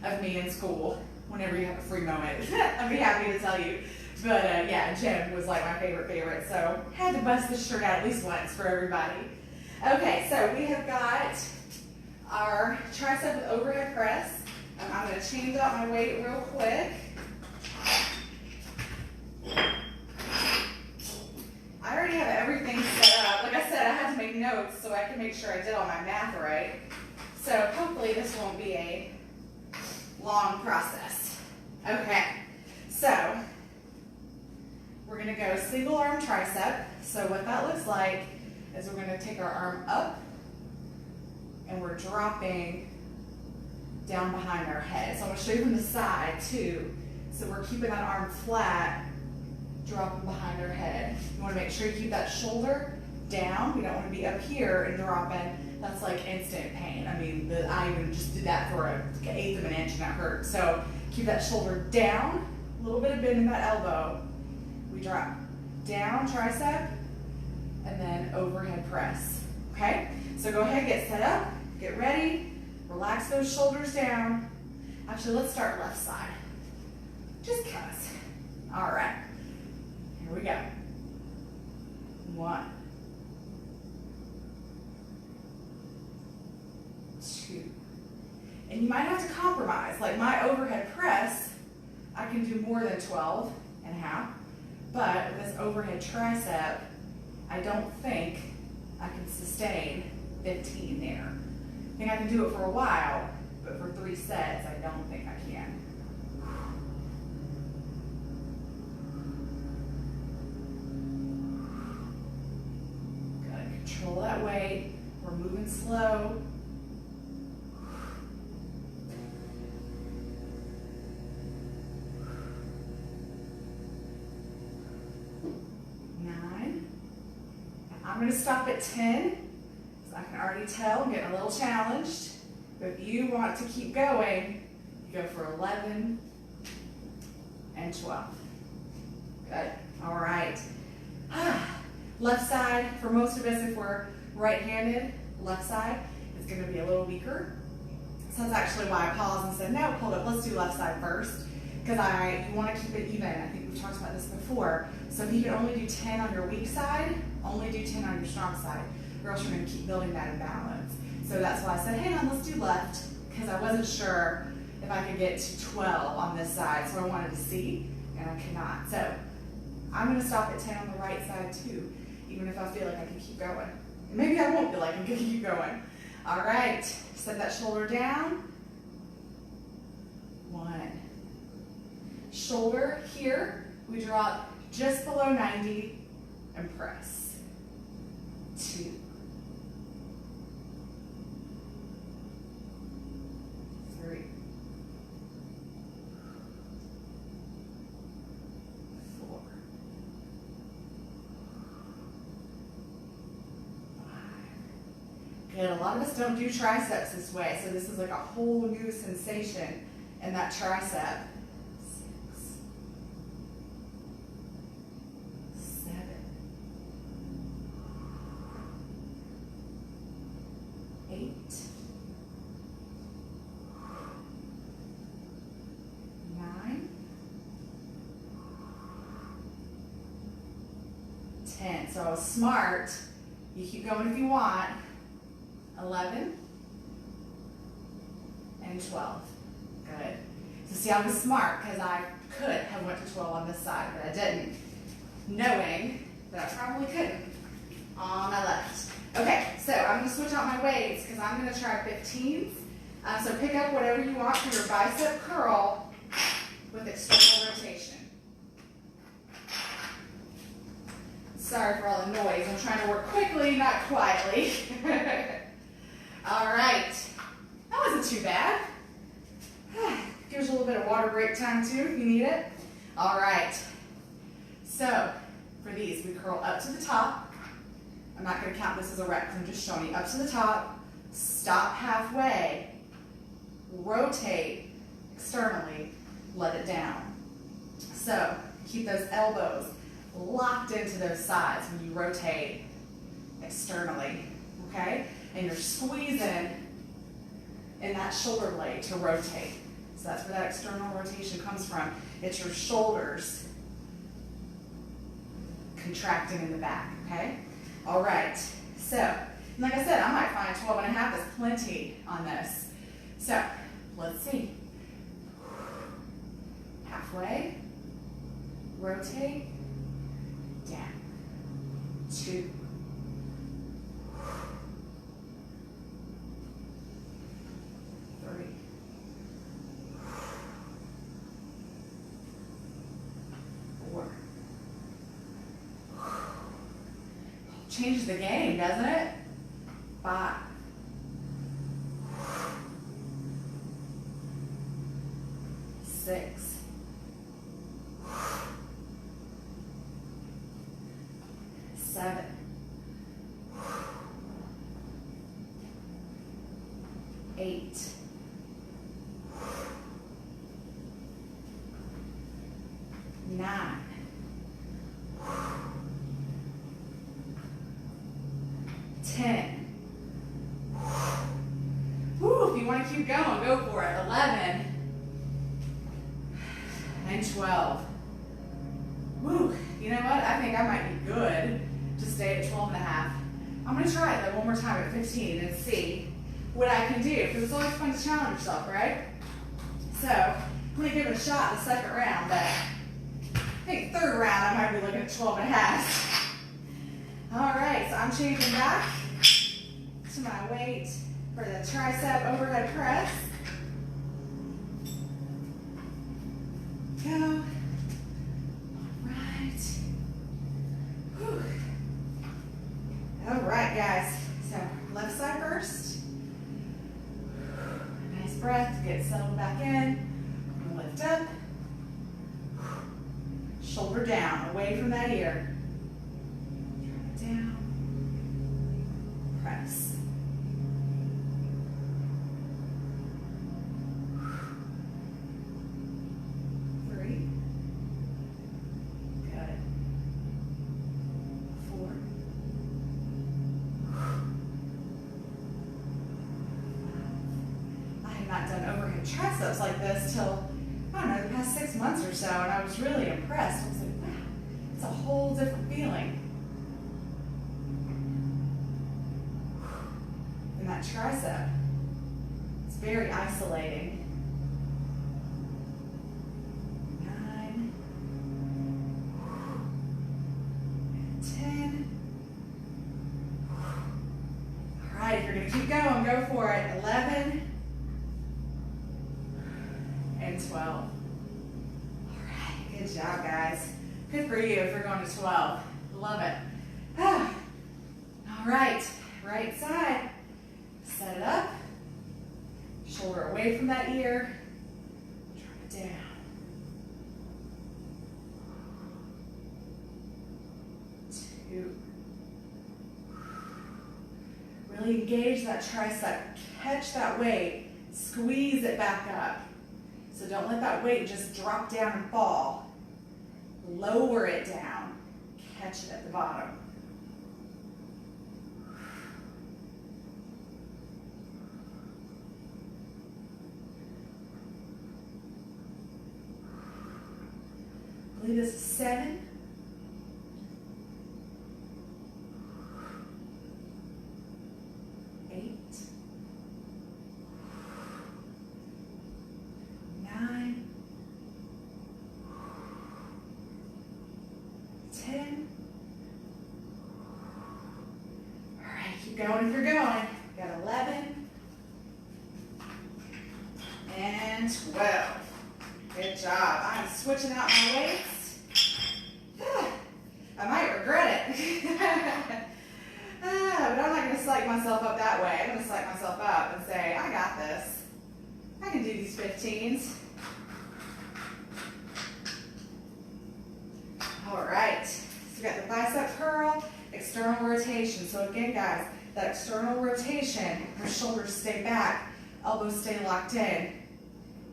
of me in school. Whenever you have a free moment, I'd be happy to tell you. But yeah, Jem was like my favorite. So had to bust this shirt out at least once for everybody. Okay, so we have got our tricep with overhead press. I'm going to change out my weight real quick. I already have everything set up. Like I said, I had to make notes so I can make sure I did all my math right. So hopefully this won't be a long process. Okay, so we're gonna go single arm tricep. So what that looks like is we're gonna take our arm up and we're dropping down behind our head. So I'm gonna show you from the side too. So we're keeping that arm flat, dropping behind our head. You wanna make sure you keep that shoulder down. We don't wanna be up here and dropping. That's like instant pain. I mean, I even just did that for an eighth of an inch and that hurt. So keep that shoulder down, a little bit of bend in that elbow. We drop down tricep and then overhead press, okay? So go ahead, get set up, get ready, relax those shoulders down. Actually, let's start left side, just cause. All right, here we go. 1, 2. And you might have to compromise. Like my overhead press, I can do more than 12 and a half, but with this overhead tricep, I don't think I can sustain 15 there. I think I can do it for a while, but for 3 sets, I don't think I can. Gotta control that weight. We're moving slow. 9. I'm going to stop at 10, because I can already tell I'm getting a little challenged. But if you want to keep going, you go for 11 and 12. Good. All right. Left side, for most of us, if we're right-handed, left side is going to be a little weaker. So that's actually why I paused and said, no, hold up, let's do left side first. Because you want to keep it even. I think we've talked about this before. So if you can only do 10 on your weak side, only do 10 on your strong side, or else you're going to keep building that imbalance. So that's why I said, hey, let's do left, because I wasn't sure if I could get to 12 on this side, so I wanted to see, and I cannot. So I'm going to stop at 10 on the right side too, even if I feel like I can keep going. Maybe I won't feel like I can keep going. All right, set that shoulder down. 1. Shoulder here, we drop just below 90 and press. 2. 3. 4. 5. Good. A lot of us don't do triceps this way, so this is like a whole new sensation in that tricep. 6, 7, 8, 9, 10. So smart. You keep going if you want. 11 and 12. Good. So see, I was smart because I could have went to 12 on this side, but I didn't, knowing that I probably couldn't on my left. Okay, so I'm going to switch out my weights because I'm going to try 15s. So pick up whatever you want for your bicep curl with external rotation. Sorry for all the noise. I'm trying to work quickly, not quietly. All right. That wasn't too bad. Gives you a little bit of water break time too if you need it. All right. So for these, we curl up to the top. I'm not going to count this as a rep. I'm just showing you up to the top. Stop halfway. Rotate externally. Let it down. So keep those elbows locked into those sides when you rotate externally, okay? And you're squeezing in that shoulder blade to rotate. So that's where that external rotation comes from. It's your shoulders contracting in the back, okay? All right, so like I said, I might find 12 and a half is plenty on this. So let's see. Halfway, rotate, down, 2, 3, 4. Changes the game, doesn't it? 5, 6, 7, 8, 9, 10. Woo, if you want to keep going, go for it. 11 and 12. Woo, you know what? I think I might be good to stay at 12 and a half. I'm going to try it though one more time at 15 and see what I can do, because it's always fun to challenge yourself, right? So I'm going to give it a shot the second round, but I think third round I might be looking at 12 and a half. All right, so I'm changing back to my weight for the tricep overhead press. Go. All right, guys. So left side first. Nice breath. Get settled back in. Lift up. Shoulder down, away from that ear. Down. Press. Triceps like this till, I don't know, the past 6 months or so, and I was really impressed. I was like, wow, it's a whole different feeling. And that tricep, it's very isolating. 9, 10. All right, if you're gonna keep going, go for it. 11. And 12. All right, good job, guys. Good for you if you're going to 12. Love it. All right, right side. Set it up. Shoulder away from that ear. Drop it down. Two. Really engage that tricep. Catch that weight. Squeeze it back up. So don't let that weight just drop down and fall. Lower it down. Catch it at the bottom. I believe this is 7. 8. 9. 10. All right, keep going if you're going. Got 11. And 12. Good job. I'm switching out my weights. I might regret it. But I'm not going to psych myself up that way. I'm going to psych myself up and say, I got this. I can do these 15s. All right. So we got the bicep curl, external rotation. So again, guys, that external rotation, our shoulders stay back, elbows stay locked in,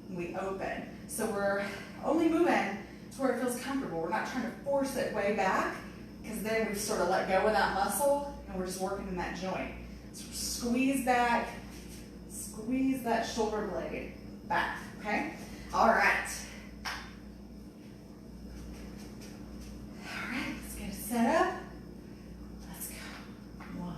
and we open. So we're only moving to where it feels comfortable. We're not trying to force it way back, because then we've sort of let go of that muscle and we're just working in that joint. So squeeze back, squeeze that shoulder blade back, okay? All right. All right, let's get it set up. Let's go. 1.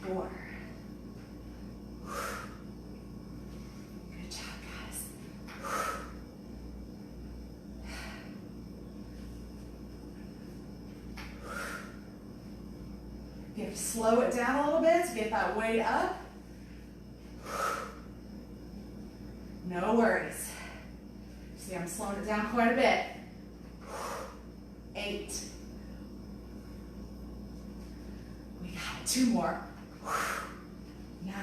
4. Good job, guys. You have to slow it down a little bit to get that weight up. No worries. See, I'm slowing it down quite a bit. 8. We got it. 2 more. 9.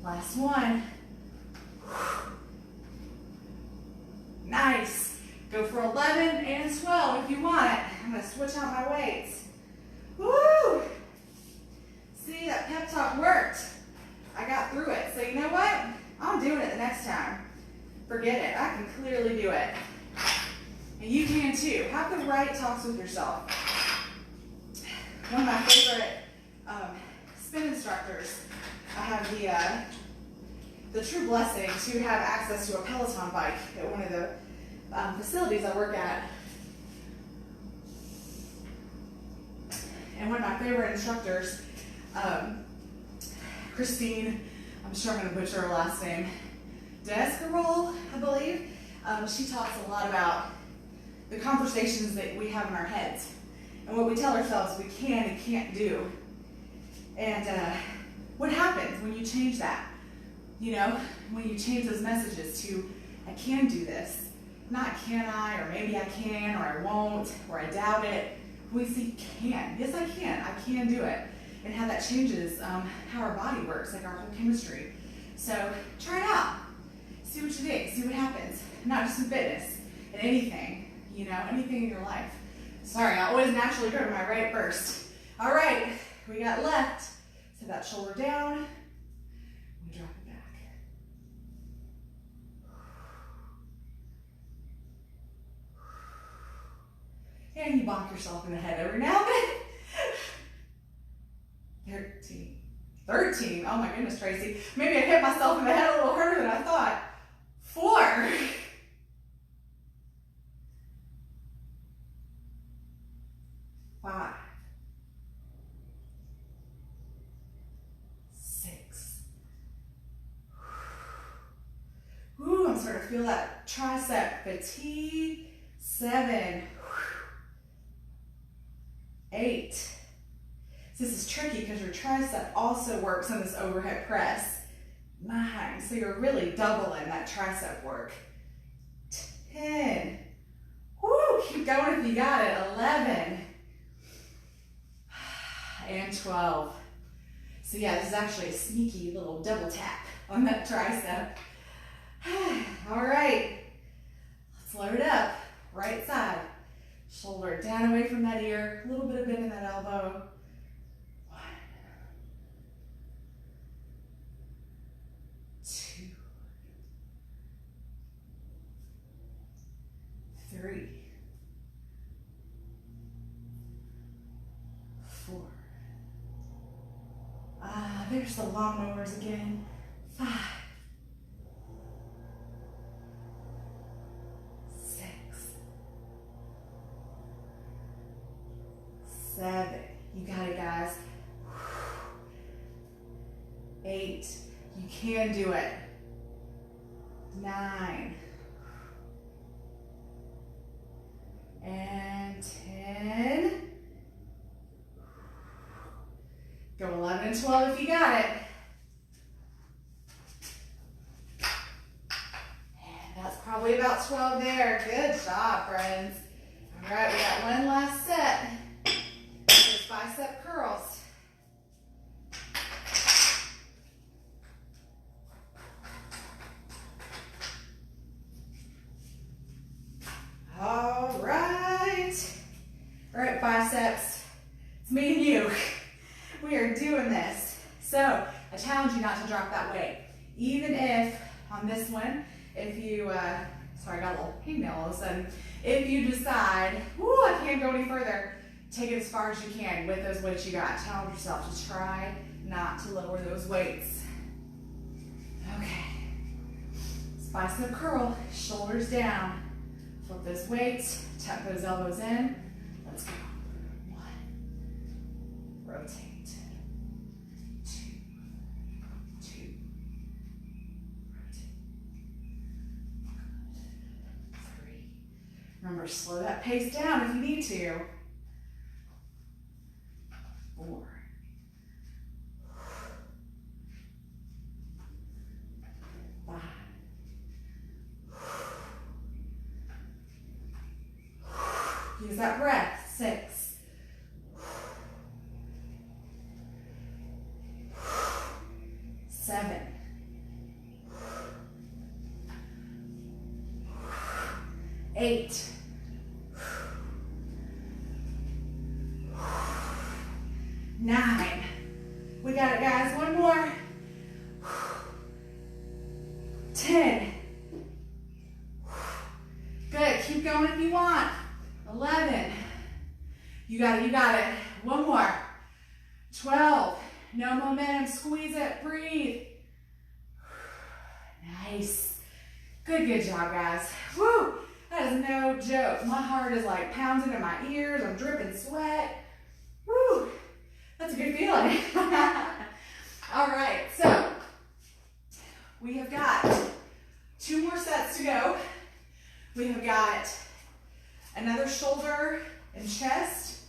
Last one. Nice. Go for 11 and 12 if you want it. I'm going to switch out my weights. Woo! See, that pep talk worked. I got through it. So you know what? I'm doing it the next time. Forget it. I can clearly do it. And you can too. Have the right talks with yourself. One of my favorite spin instructors, I have the true blessing to have access to a Peloton bike at one of the facilities I work at. And one of my favorite instructors, Christine, I'm sure I'm going to butcher her last name, Descarol, I believe. She talks a lot about the conversations that we have in our heads and what we tell ourselves we can and can't do. And what happens when you change that? You know, when you change those messages to, I can do this, not can I, or maybe I can, or I won't, or I doubt it. We see can. Yes, I can do it. And how that changes how our body works, like our whole chemistry. So try it out. See what you think, see what happens. Not just in fitness, in anything, you know, anything in your life. Sorry, I always naturally go to my right first. All right, we got left. Set that shoulder down. We drop it back. And you bonk yourself in the head every now and then. 13. Oh my goodness, Tracy. Maybe I hit myself in the head a little harder than I thought. 4. 5. 6. Ooh, I'm starting to feel that tricep fatigue. 7. 8. This is tricky because your tricep also works on this overhead press. 9. So you're really doubling that tricep work. 10. Woo, keep going if you got it. 11. And 12. So yeah, this is actually a sneaky little double tap on that tricep. All right, let's load it up. Right side, shoulder down away from that ear, a little bit of bend in that elbow. 1, 2, 3, 4. There's the lawnmowers again. 5, 6, 7. You got it, guys. 8. You can do it. 9. And 10. Go 11 and 12 if you got it. And that's probably about 12 there. Good job, friends. All right, we got one last set. Those bicep curls. All right. All right, biceps. It's me and you. We are doing this. So I challenge you not to drop that weight. Even if on this one, if you, sorry, I got a little hangnail all of a sudden. If you decide, whoo, I can't go any further, take it as far as you can with those weights you got. Challenge yourself to try not to lower those weights. Okay. Bicep curl, shoulders down. Flip those weights, tuck those elbows in. Let's go. 1. Rotate. 2. Rotate. 3. Remember, slow that pace down if you need to. 4. 5. Use that breath. 6. 7. 8. 9. We got it, guys. One more. 10. Good. Keep going if you want. 11. You got it. You got it. One more. 12. No momentum. Squeeze it. Breathe. Nice. Good job, guys. Woo! That is no joke. My heart is like pounding in my ears. I'm dripping sweat. Woo! That's a good feeling. All right, so we have got 2 more sets to go. We have got another shoulder and chest.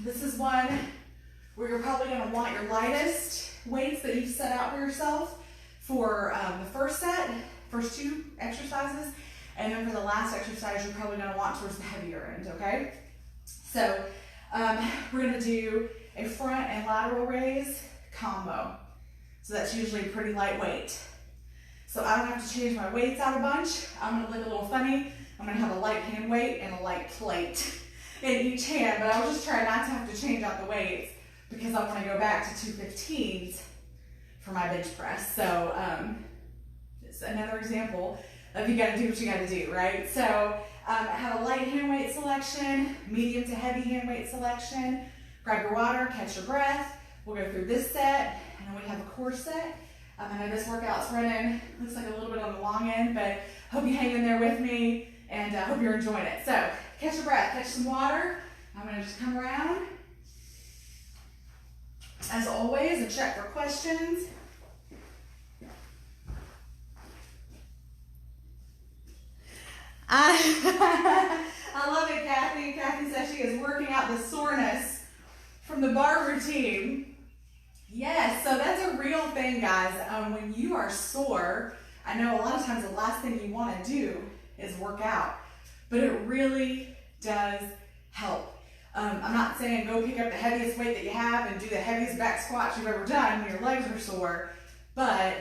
This is one where you're probably going to want your lightest weights that you've set out for yourself for the first set, first 2 exercises, and then for the last exercise, you're probably going to want towards the heavier end, okay? So we're going to do a front and lateral raise combo. So that's usually pretty lightweight. So I don't have to change my weights out a bunch. I'm going to look a little funny. I'm going to have a light hand weight and a light plate in each hand, but I was just trying not to have to change out the weights because I want to go back to 215s for my bench press. So it's another example of you got to do what you got to do, right? So I have a light hand weight selection, medium to heavy hand weight selection. Grab your water, catch your breath. We'll go through this set, and then we have a core set. I know this workout's running, looks like a little bit on the long end, but hope you hang in there with me, and hope you're enjoying it. So catch your breath, catch some water. I'm gonna just come around, as always, and check for questions. I love it, Kathy. Kathy says she is working out the soreness from the bar routine. Yes, so that's a real thing, guys. When you are sore, I know a lot of times the last thing you want to do is work out, but it really does help. I'm not saying go pick up the heaviest weight that you have and do the heaviest back squats you've ever done when your legs are sore, but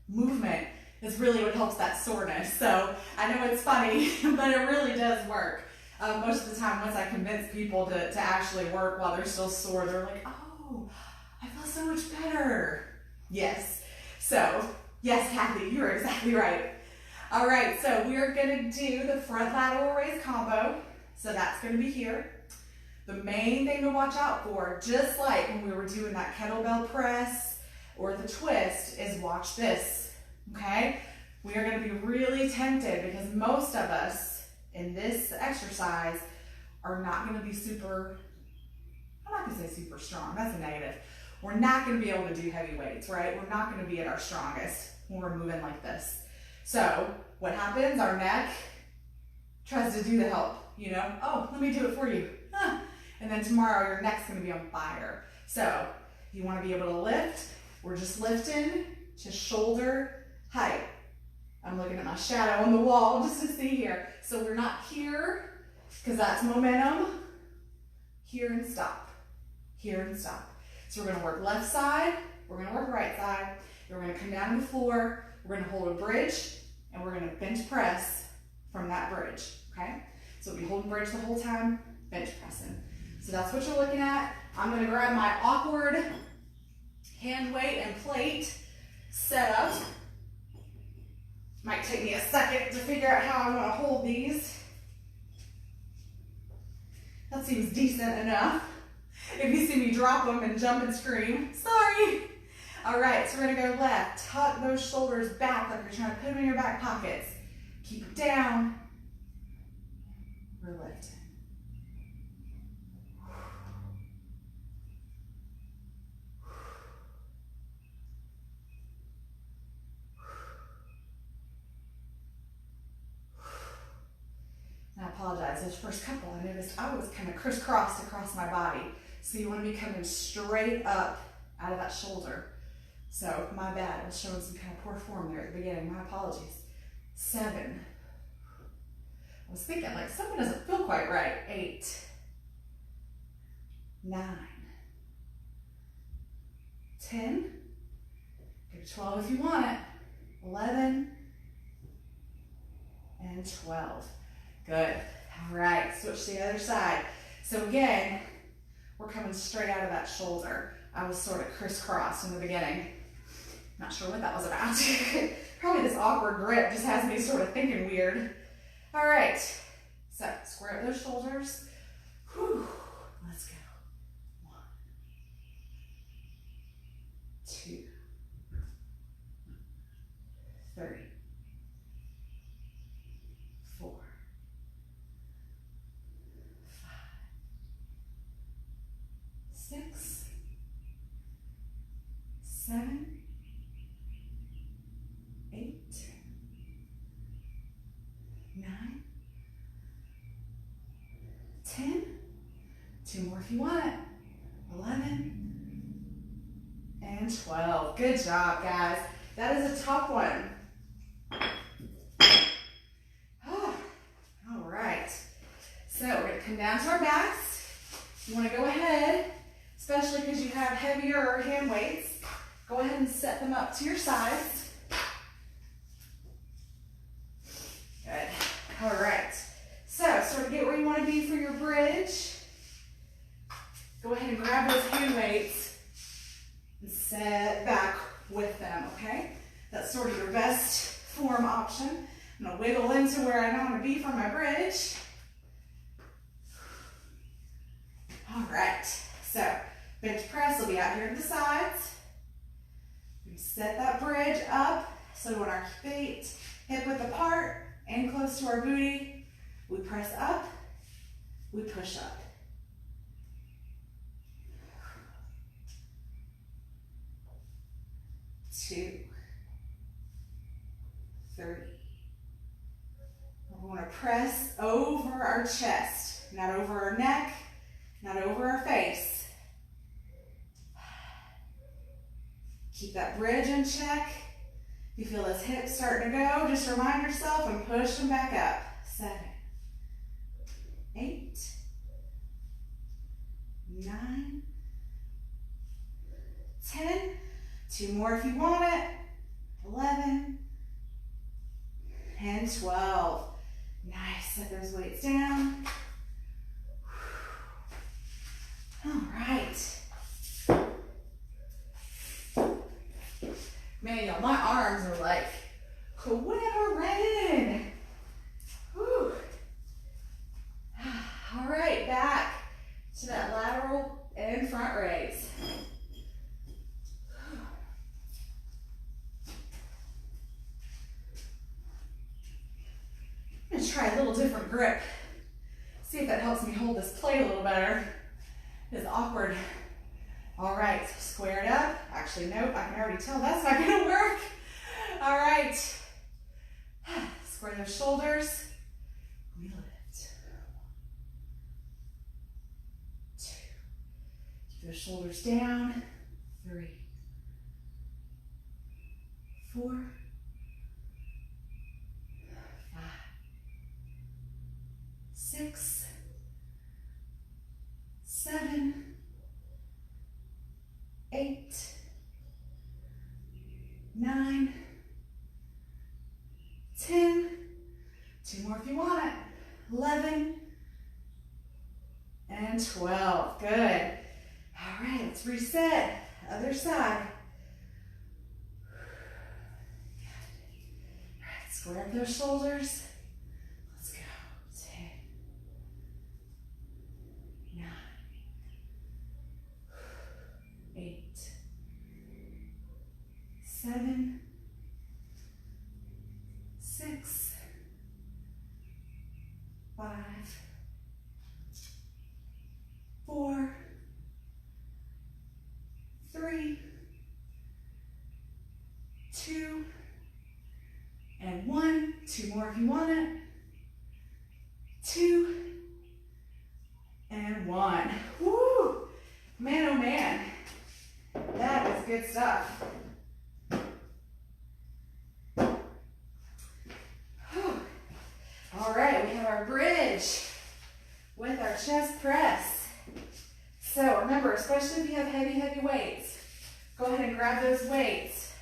movement is really what helps that soreness. So I know it's funny, but it really does work. Most of the time, once I convince people to actually work while they're still sore, they're like, oh, I feel so much better. Yes. So, yes, Kathy, you're exactly right. All right, so we're gonna do the front lateral raise combo. So that's gonna be here. The main thing to watch out for, just like when we were doing that kettlebell press or the twist, is watch this, okay? We are gonna be really tempted because most of us in this exercise are not gonna be super, I'm not gonna say super strong, that's a negative. We're not gonna be able to do heavy weights, right? We're not gonna be at our strongest when we're moving like this. So what happens, our neck tries to do the help, you know? Oh, let me do it for you. Huh. And then tomorrow your neck's gonna be on fire. So you wanna be able to lift. We're just lifting to shoulder height. I'm looking at my shadow on the wall just to see here. So we're not here, because that's momentum. Here and stop. Here and stop. So we're gonna work left side, we're gonna work right side, we're gonna come down to the floor, we're gonna hold a bridge, and we're gonna bench press from that bridge, okay? So we'll be holding bridge the whole time, bench pressing. So that's what you're looking at. I'm gonna grab my awkward hand weight and plate set up. Might take me a second to figure out how I wanna hold these. That seems decent enough. If you see me drop them and jump and scream, sorry. All right, so we're gonna go left. Tuck those shoulders back like you're trying to put them in your back pockets. Keep it down. We're lifting. And I apologize, those first couple, I noticed I was kind of crisscrossed across my body. So you want to be coming straight up out of that shoulder. So my bad, I was showing some kind of poor form there at the beginning, my apologies. 7. I was thinking like something doesn't feel quite right. 8, 9, 10, go to 12 if you want it, 11, and 12. Good. All right, switch to the other side. So again, we're coming straight out of that shoulder. I was sort of crisscrossed in the beginning. Not sure what that was about. Probably this awkward grip just has me sort of thinking weird. All right, so square up those shoulders. Whew. Let's go. 1, 2, 3, 4, 5, 6, 7, 8, 9, 10, 2 more if you want it, 11, and 12. Good job, guys. That is a tough one. All right. So we're gonna come down to our backs. You wanna go ahead, especially because you have heavier hand weights, go ahead and set them up to your sides. Good. All right. So sort of get where you want to be for your bridge. Go ahead and grab those hand weights and set back with them, okay? That's sort of your best form option. I'm going to wiggle into where I want to be for my bridge. All right. So bench press will be out here to the sides. We set that bridge up so when our feet hip width apart and close to our booty, we press up, we push up. 2, 3. We want to press over our chest, not over our neck, not over our face. Keep that bridge in check. If you feel those hips starting to go, just remind yourself and push them back up. 7, 8, 9, 10. 2 more if you want it. 11 and 12. Nice. Set those weights down. All right. Man, y'all, my arms are like quivering. Whew. All right, back to that lateral and front raise. I'm gonna try a little different grip. See if that helps me hold this plate a little better. It's awkward. All right, square it up. Actually, nope, I can already tell that's not gonna work. All right, square those shoulders. We lift. 2. Keep those shoulders down. 3, 4, 5, 6, 7, 8, 9, 10. 2 more if you want it. 11 and 12. Good. All right, let's reset. Other side. All right, square up those shoulders. Let's go. 10, 9, 8, 7, 6, 5, 4, 3, 2, and 1. 2 more if you want it. 2 and 1. Woo! Man, oh man. That is good stuff. All right, we have our bridge with our chest press. So remember, especially if you have heavy, heavy weights, go ahead and grab those weights,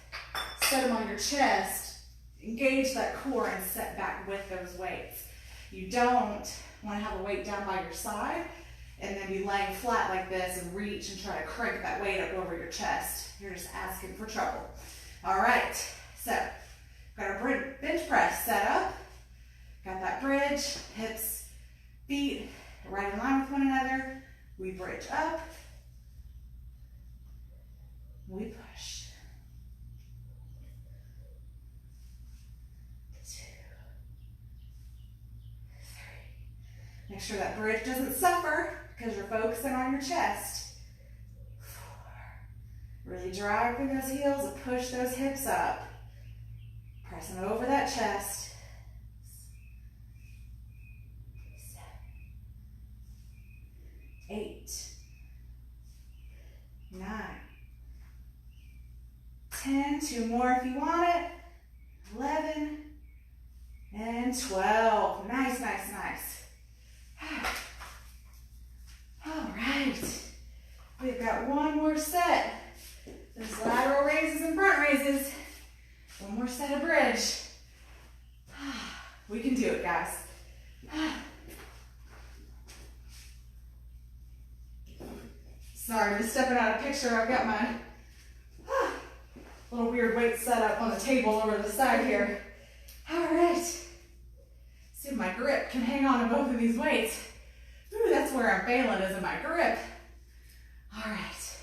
set them on your chest, engage that core and set back with those weights. You don't want to have a weight down by your side and then be laying flat like this and reach and try to crank that weight up over your chest. You're just asking for trouble. All right, so got our bench press set up. Got that bridge, hips, feet right in line with one another. We bridge up. We push. 2, 3. Make sure that bridge doesn't suffer because you're focusing on your chest. 4. Really drive through those heels and push those hips up. Pressing over that chest. 8, 9, 10. 2 more if you want it. 11 and 12. Nice, nice, nice. All right. We've got one more set. There's lateral raises and front raises. One more set of bridge. We can do it, guys. Sorry, just stepping out of picture. I've got my little weird weight set up on the table over the side here. All right. See if my grip can hang on to both of these weights. Ooh, that's where I'm failing, is in my grip. All right.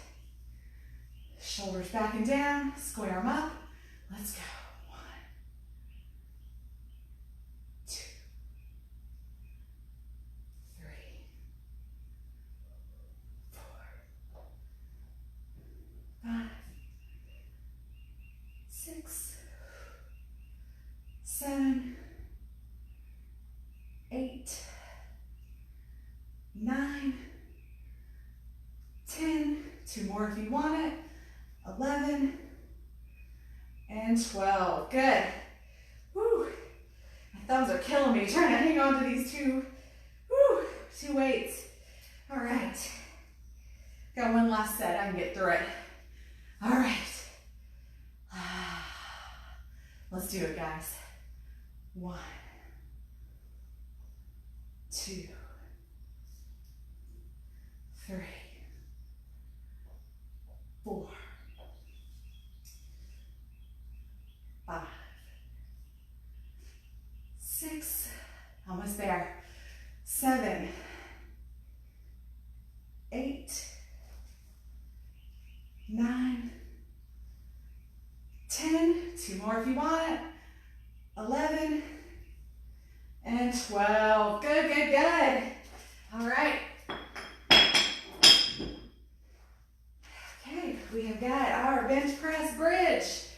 Shoulders back and down. Square them up. Let's go. 1, 2, 3, 4, 5, 6, 7, 8, 9, 10. 2 more if you want it. 11 and 12. Good. Woo. My thumbs are killing me trying to hang on to these two weights. All right. Got one last set, I can get through it. All right. Let's do it, guys. 1, 2, 3, 4, 5, 6, almost there, 7, 8, 9, 10, 2 more if you want it, 11, and 12. Good, good, good. All right. Okay, we have got our bench press bridge.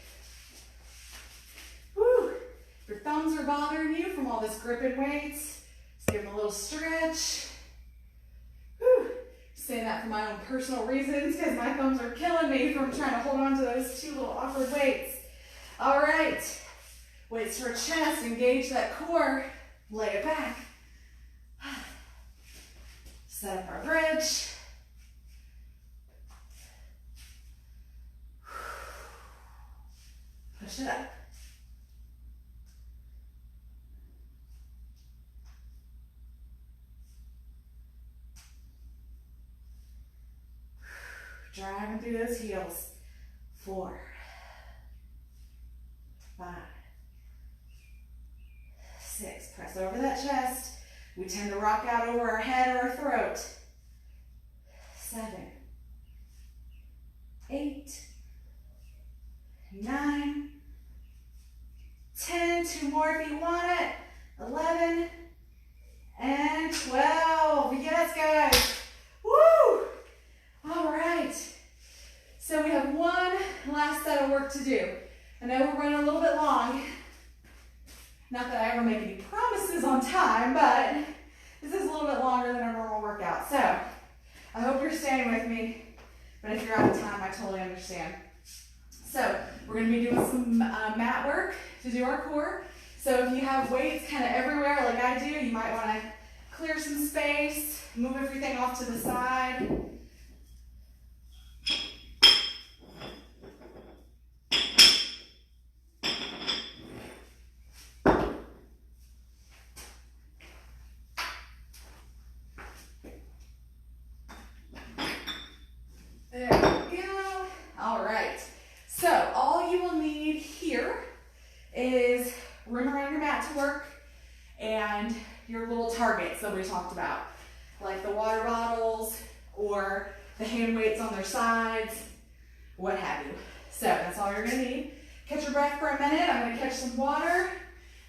Woo! If your thumbs are bothering you from all this gripping weights, just give them a little stretch. Woo! Saying that for my own personal reasons because my thumbs are killing me from trying to hold on to those 2 little awkward weights. All right. Weights to our chest, engage that core, lay it back. Set up our bridge. Push it up. Driving through those heels. 4, 5, 6. Press over that chest. We tend to rock out over our head or our throat. 7, 8, 9, 10. 2 more if you want it. 11 and 12. Yes, guys. Woo! All right. So we have one last set of work to do. I know we're running a little bit long. Not that I ever make any promises on time, but this is a little bit longer than a normal workout. So I hope you're staying with me, but if you're out of time, I totally understand. So we're going to be doing some mat work to do our core. So if you have weights kind of everywhere like I do, you might want to clear some space, move everything off to the side. There we go. All right. So all you will need here is room around your mat to work and your little targets that we talked about, like the water bottles or the hand weights on their sides, what have you. So that's all you're gonna need. Catch your breath for a minute. I'm gonna catch some water.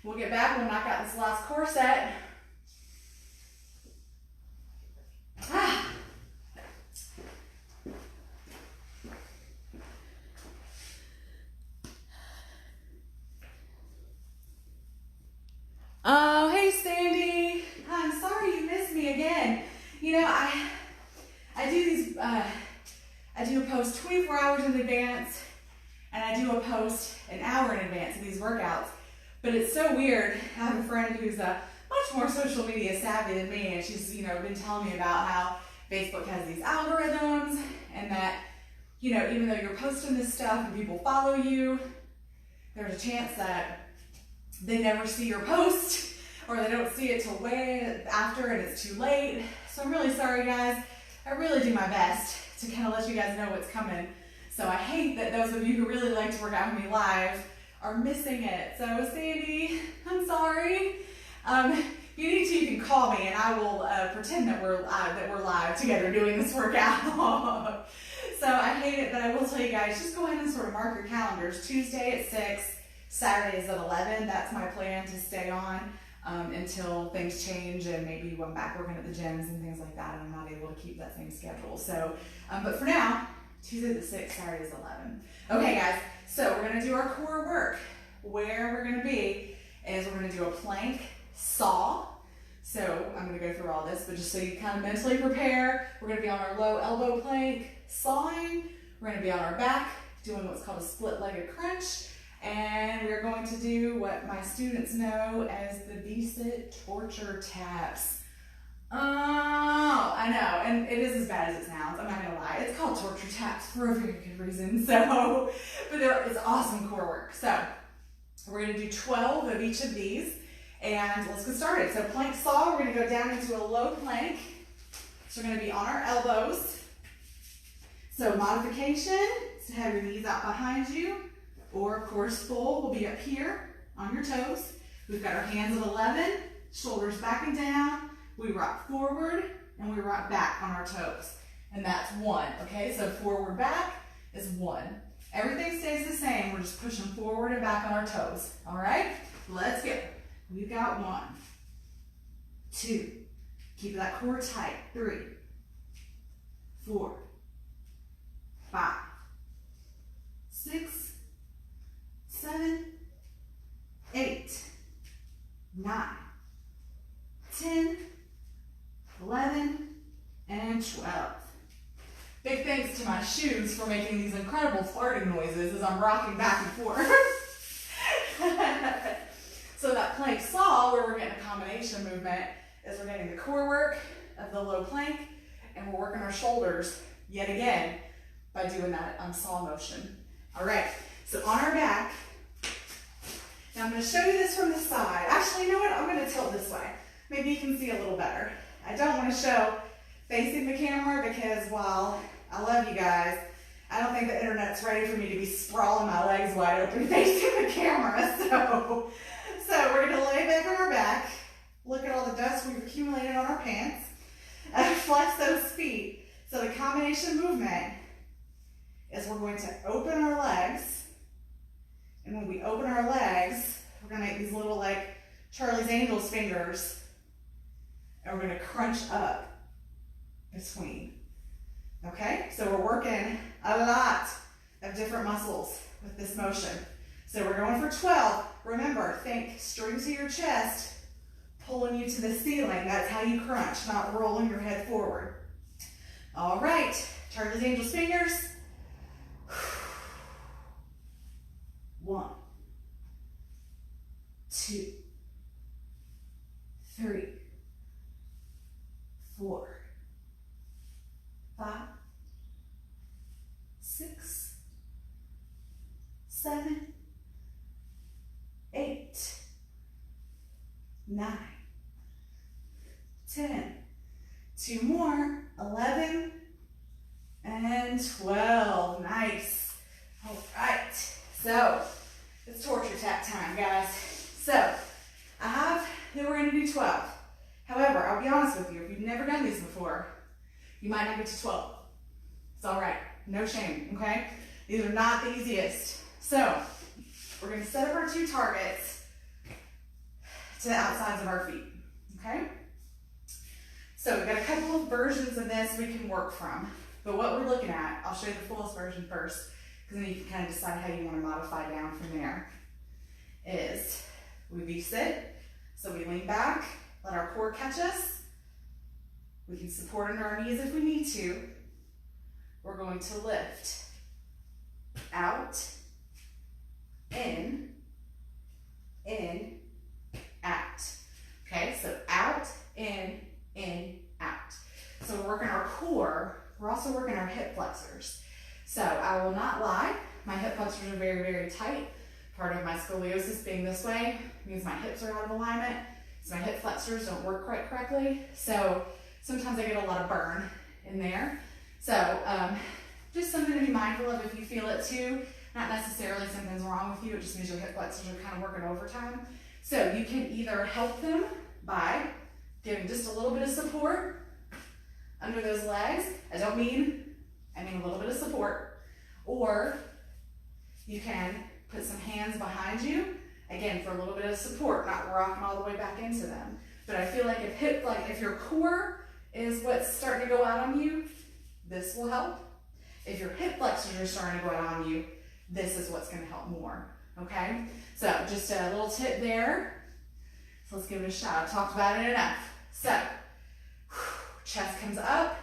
We'll get back when we knock out this last core set. Oh, hey Sandy. I'm sorry you missed me again. You know, I do these, I do a post 24 hours in advance, and I do a post an hour in advance of these workouts. But it's so weird. I have a friend who's much more social media savvy than me, and she's, been telling me about how Facebook has these algorithms, and that, even though you're posting this stuff and people follow you, there's a chance that they never see your post, or they don't see it till way after and it's too late. So I'm really sorry, guys. I really do my best to kind of let you guys know what's coming. So I hate that those of you who really like to work out with me live are missing it. So Sandy, I'm sorry. If you need to, you can call me and I will pretend that we're live together doing this workout. So I hate it, but I will tell you guys, just go ahead and sort of mark your calendars. Tuesday at 6. Saturdays at 11, that's my plan to stay on until things change and maybe when I'm back working at the gyms and things like that, and I'm not able to keep that same schedule. So, but for now, Tuesdays at 6, Saturdays at 11. Okay guys, so we're gonna do our core work. Where we're gonna be is we're gonna do a plank saw. So I'm gonna go through all this, but just so you kind of mentally prepare, we're gonna be on our low elbow plank sawing. We're gonna be on our back doing what's called a split-legged crunch. And we're going to do what my students know as the V-sit torture taps. Oh, I know, and it is as bad as it sounds. I'm not gonna lie. It's called torture taps for a very good reason. So, but it's awesome core work. So, we're gonna do 12 of each of these, and let's get started. So, plank saw. We're gonna go down into a low plank. So, we're gonna be on our elbows. So, modification is to have your knees out behind you, or of course, full will be up here on your toes. We've got our hands at 11, shoulders back and down. We rock forward and we rock back on our toes. And that's 1, okay? So forward, back is 1. Everything stays the same. We're just pushing forward and back on our toes, all right? Let's go. We've got 1, 2, keep that core tight, 3, 4, 5, 6, 7, 8, 9, 10, 11, and 12. Big thanks to my shoes for making these incredible farting noises as I'm rocking back and forth. So that plank saw, where we're getting a combination movement, is we're getting the core work of the low plank, and we're working our shoulders yet again by doing that saw motion. All right, so on our back. Now I'm going to show you this from the side. Actually, you know what? I'm going to tilt this way. Maybe you can see a little better. I don't want to show facing the camera because while I love you guys, I don't think the internet's ready for me to be sprawling my legs wide open facing the camera. So we're going to lay back on our back, look at all the dust we've accumulated on our pants, and flex those feet. So the combination movement is we're going to open our legs, and when we open our legs, we're going to make these little like Charlie's Angels fingers, and we're going to crunch up between. Okay, so we're working a lot of different muscles with this motion. So we're going for 12. Remember, think string to your chest, pulling you to the ceiling. That's how you crunch, not rolling your head forward. All right, Charlie's Angels fingers. 1, 2, 3, 4, 5, 6, 7, 8, 9, 10, 2 more, 11, and 12. Nice. All right. So it's torture tap time, guys. So then we're going to do 12. However, I'll be honest with you, if you've never done these before, you might not get to 12. It's all right. No shame, okay? These are not the easiest. So we're going to set up our 2 targets to the outsides of our feet, okay? So we've got a couple of versions of this we can work from. But what we're looking at, I'll show you the fullest version first, because then you can kind of decide how you want to modify down from there, is we V-sit. So we lean back, let our core catch us. We can support under our knees if we need to. We're going to lift out, in, out. Okay, so out, in, out. So we're working our core. We're also working our hip flexors. So I will not lie, my hip flexors are very, very tight. Part of my scoliosis being this way means my hips are out of alignment, so my hip flexors don't work quite correctly. So sometimes I get a lot of burn in there. So just something to be mindful of if you feel it too. Not necessarily something's wrong with you, it just means your hip flexors are kind of working overtime. So you can either help them by giving just a little bit of support under those legs. I mean a little bit of support. Or you can put some hands behind you, again, for a little bit of support, not rocking all the way back into them. But I feel like if your core is what's starting to go out on you, this will help. If your hip flexors are starting to go out on you, this is what's going to help more, okay? So just a little tip there. So let's give it a shot. I've talked about it enough. So chest comes up,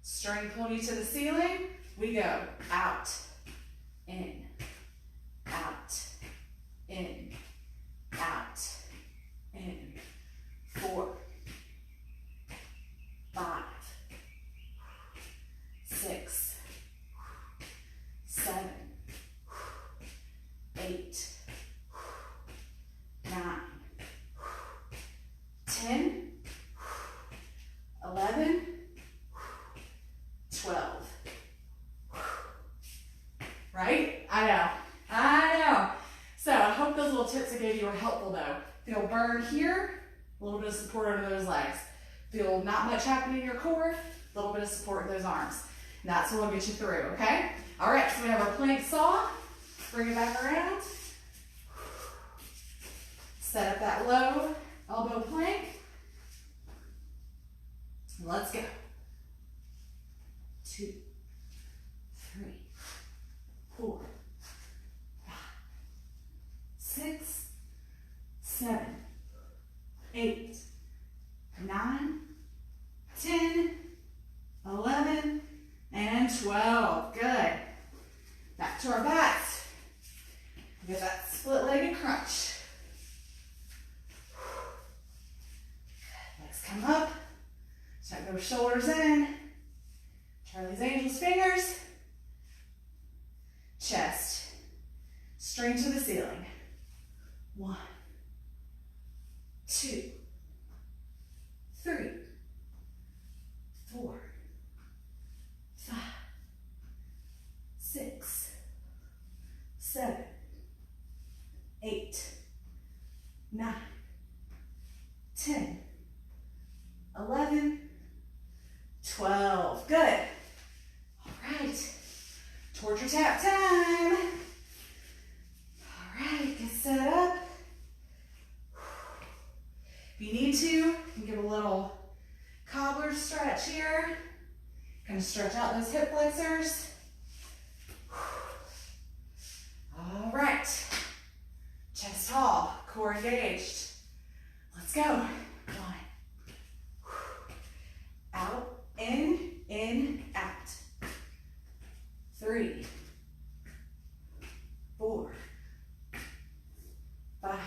string pulling you to the ceiling. We go out, in, out, in, out, in. 4, 10, 11, 12. Right? I know. So I hope those little tips I gave you were helpful though. Feel burn here, a little bit of support under those legs. Feel not much happening in your core, a little bit of support in those arms. And that's what will get you through, okay? All right, so we have our plank saw. Bring it back around. Set up that low elbow plank. Let's go. 2, 3, 4, 5, 6, 7, 8, 9, 10, 11, and 12. Good. Back to our backs. Get that split-legged crunch. Legs come up. Tuck those shoulders in. Charlie's Angels fingers. Chest. String to the ceiling. 1, 2, 3, 4, 5, 6, 7, 8, 9, 10, 11, 12. Good. All right. Torture tap time. All right, get set up. If you need to, you can give a little cobbler stretch here. Kind of stretch out those hip flexors. All right. Chest tall, core engaged. Let's go. 1. Out, in, out. 3, 4, 5,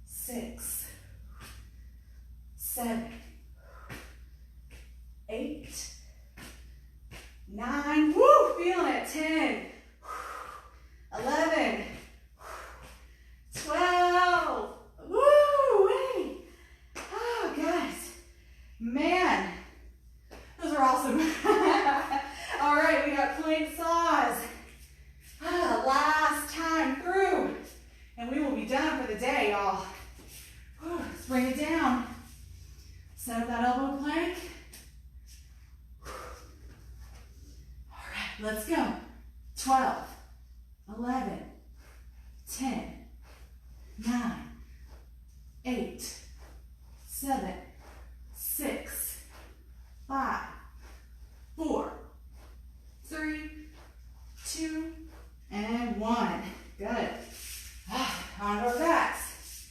6, 7, 8, 9, woo, feeling it, 10, 11, 12, woo, wait. Oh, guys, man, those are awesome. All right, we got plank saws. Last time through, and we will be done for the day, y'all. Let's bring it down. Set up that elbow plank. All right, let's go. 12, 11, 10, 9, 8, 7, 6, 5, 4, 3, 2, and 1. Good. On to our backs.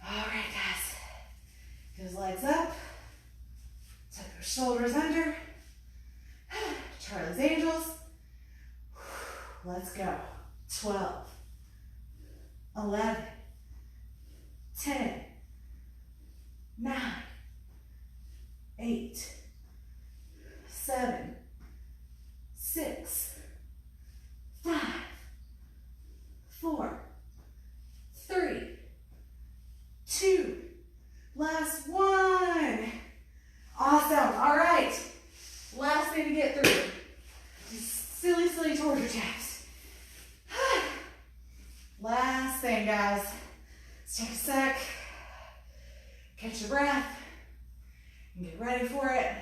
All right, guys. Those legs up. Tuck your shoulders under. Charlie's Angels. Let's go. 12, 11, 10, 9, 8, 7, 6, 5, 4, 3, 2, last one. Awesome. All right. Last thing to get through. Just silly torture taps. Last thing, guys. Let's take a sec. Catch your breath. And get ready for it.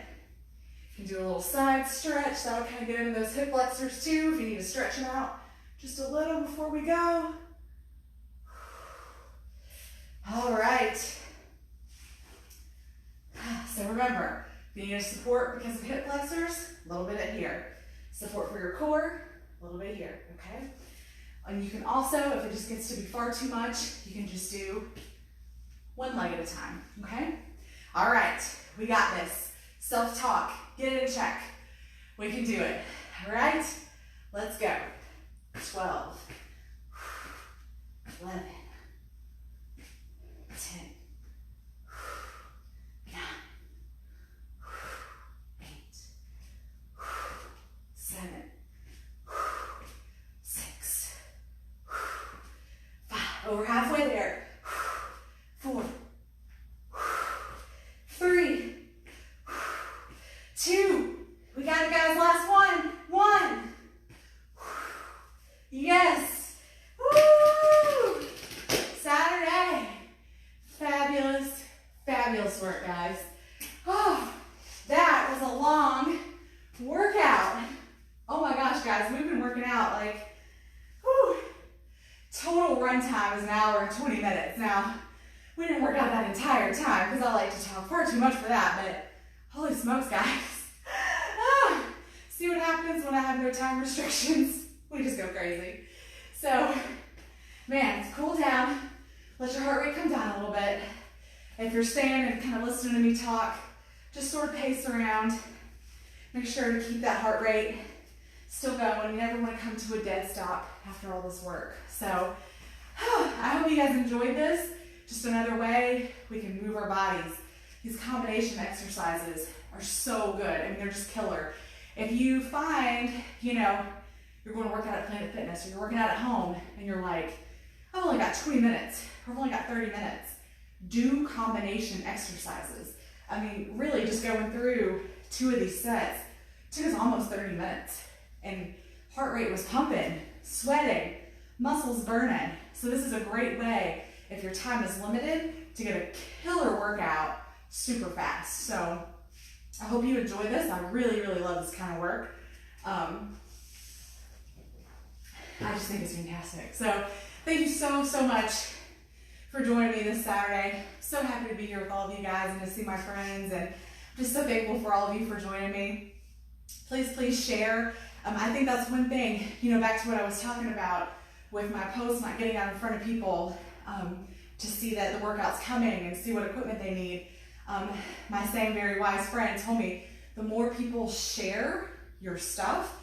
You can do a little side stretch. That'll kind of get into those hip flexors too if you need to stretch them out just a little before we go. All right. So remember, if you need support because of hip flexors, a little bit at here. Support for your core, a little bit here, okay? And you can also, if it just gets to be far too much, you can just do one leg at a time, okay? All right, we got this. Self-talk, get it in check. We can do it, all right? Let's go. 12, 11, 10, 9, 8, 7, we've been working out like, whew, total run time is an hour and 20 minutes. Now, we didn't work out that entire time because I like to talk far too much for that, but holy smokes, guys. See what happens when I have no time restrictions? We just go crazy. So, man, cool down. Let your heart rate come down a little bit. If you're staying and kind of listening to me talk, just sort of pace around. Make sure to keep that heart rate still going. You never want to come to a dead stop after all this work. So, I hope you guys enjoyed this. Just another way we can move our bodies. These combination exercises are so good. I mean, they're just killer. If you find, you know, you're going to work out at Planet Fitness or you're working out at home and you're like, I've only got 20 minutes or I've only got 30 minutes, do combination exercises. I mean, really just going through 2 of these sets took us almost 30 minutes and heart rate was pumping, sweating, muscles burning. So this is a great way, if your time is limited, to get a killer workout super fast. So I hope you enjoy this. I really, really love this kind of work. I just think it's fantastic. So thank you so, so much for joining me this Saturday. So happy to be here with all of you guys and to see my friends, and just so thankful for all of you for joining me. Please share. I think that's one thing, you know, back to what I was talking about with my posts, not getting out in front of people to see that the workout's coming and see what equipment they need. My same very wise friend told me, the more people share your stuff,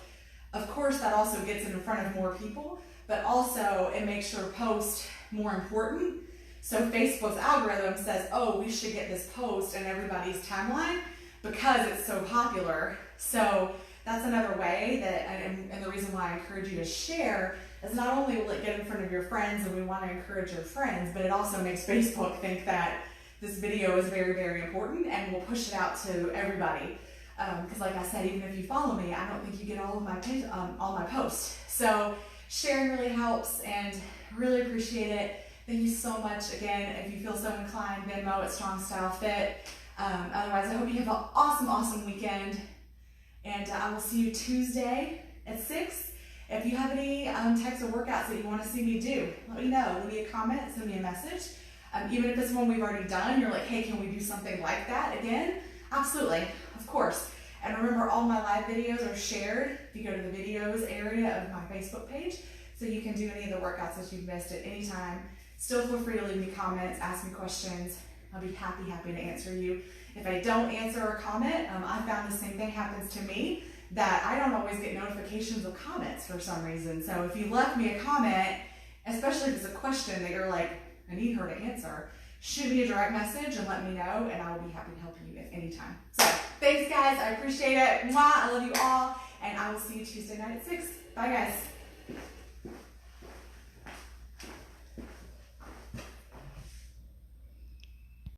of course that also gets it in front of more people, but also it makes your post more important. So Facebook's algorithm says, oh, we should get this post in everybody's timeline because it's so popular. So that's another way that, and the reason why I encourage you to share is not only will it get in front of your friends and we want to encourage your friends, but it also makes Facebook think that this video is very, very important and we'll push it out to everybody. Because like I said, even if you follow me, I don't think you get all my posts. So sharing really helps and really appreciate it. Thank you so much. Again, if you feel so inclined, Venmo at Strong Style Fit. Otherwise, I hope you have an awesome, awesome weekend. And I will see you Tuesday at 6. If you have any types of workouts that you want to see me do, let me know. Leave me a comment, send me a message. Even if it's one we've already done, you're like, hey, can we do something like that again? Absolutely, of course. And remember, all my live videos are shared if you go to the videos area of my Facebook page, so you can do any of the workouts that you've missed at any time. Still feel free to leave me comments, ask me questions. I'll be happy to answer you. If I don't answer a comment, I found the same thing happens to me, that I don't always get notifications of comments for some reason. So if you left me a comment, especially if it's a question that you're like, I need her to answer, shoot me a direct message and let me know, and I will be happy to help you at any time. So thanks, guys. I appreciate it. Mwah. I love you all, and I will see you Tuesday night at 6. Bye, guys.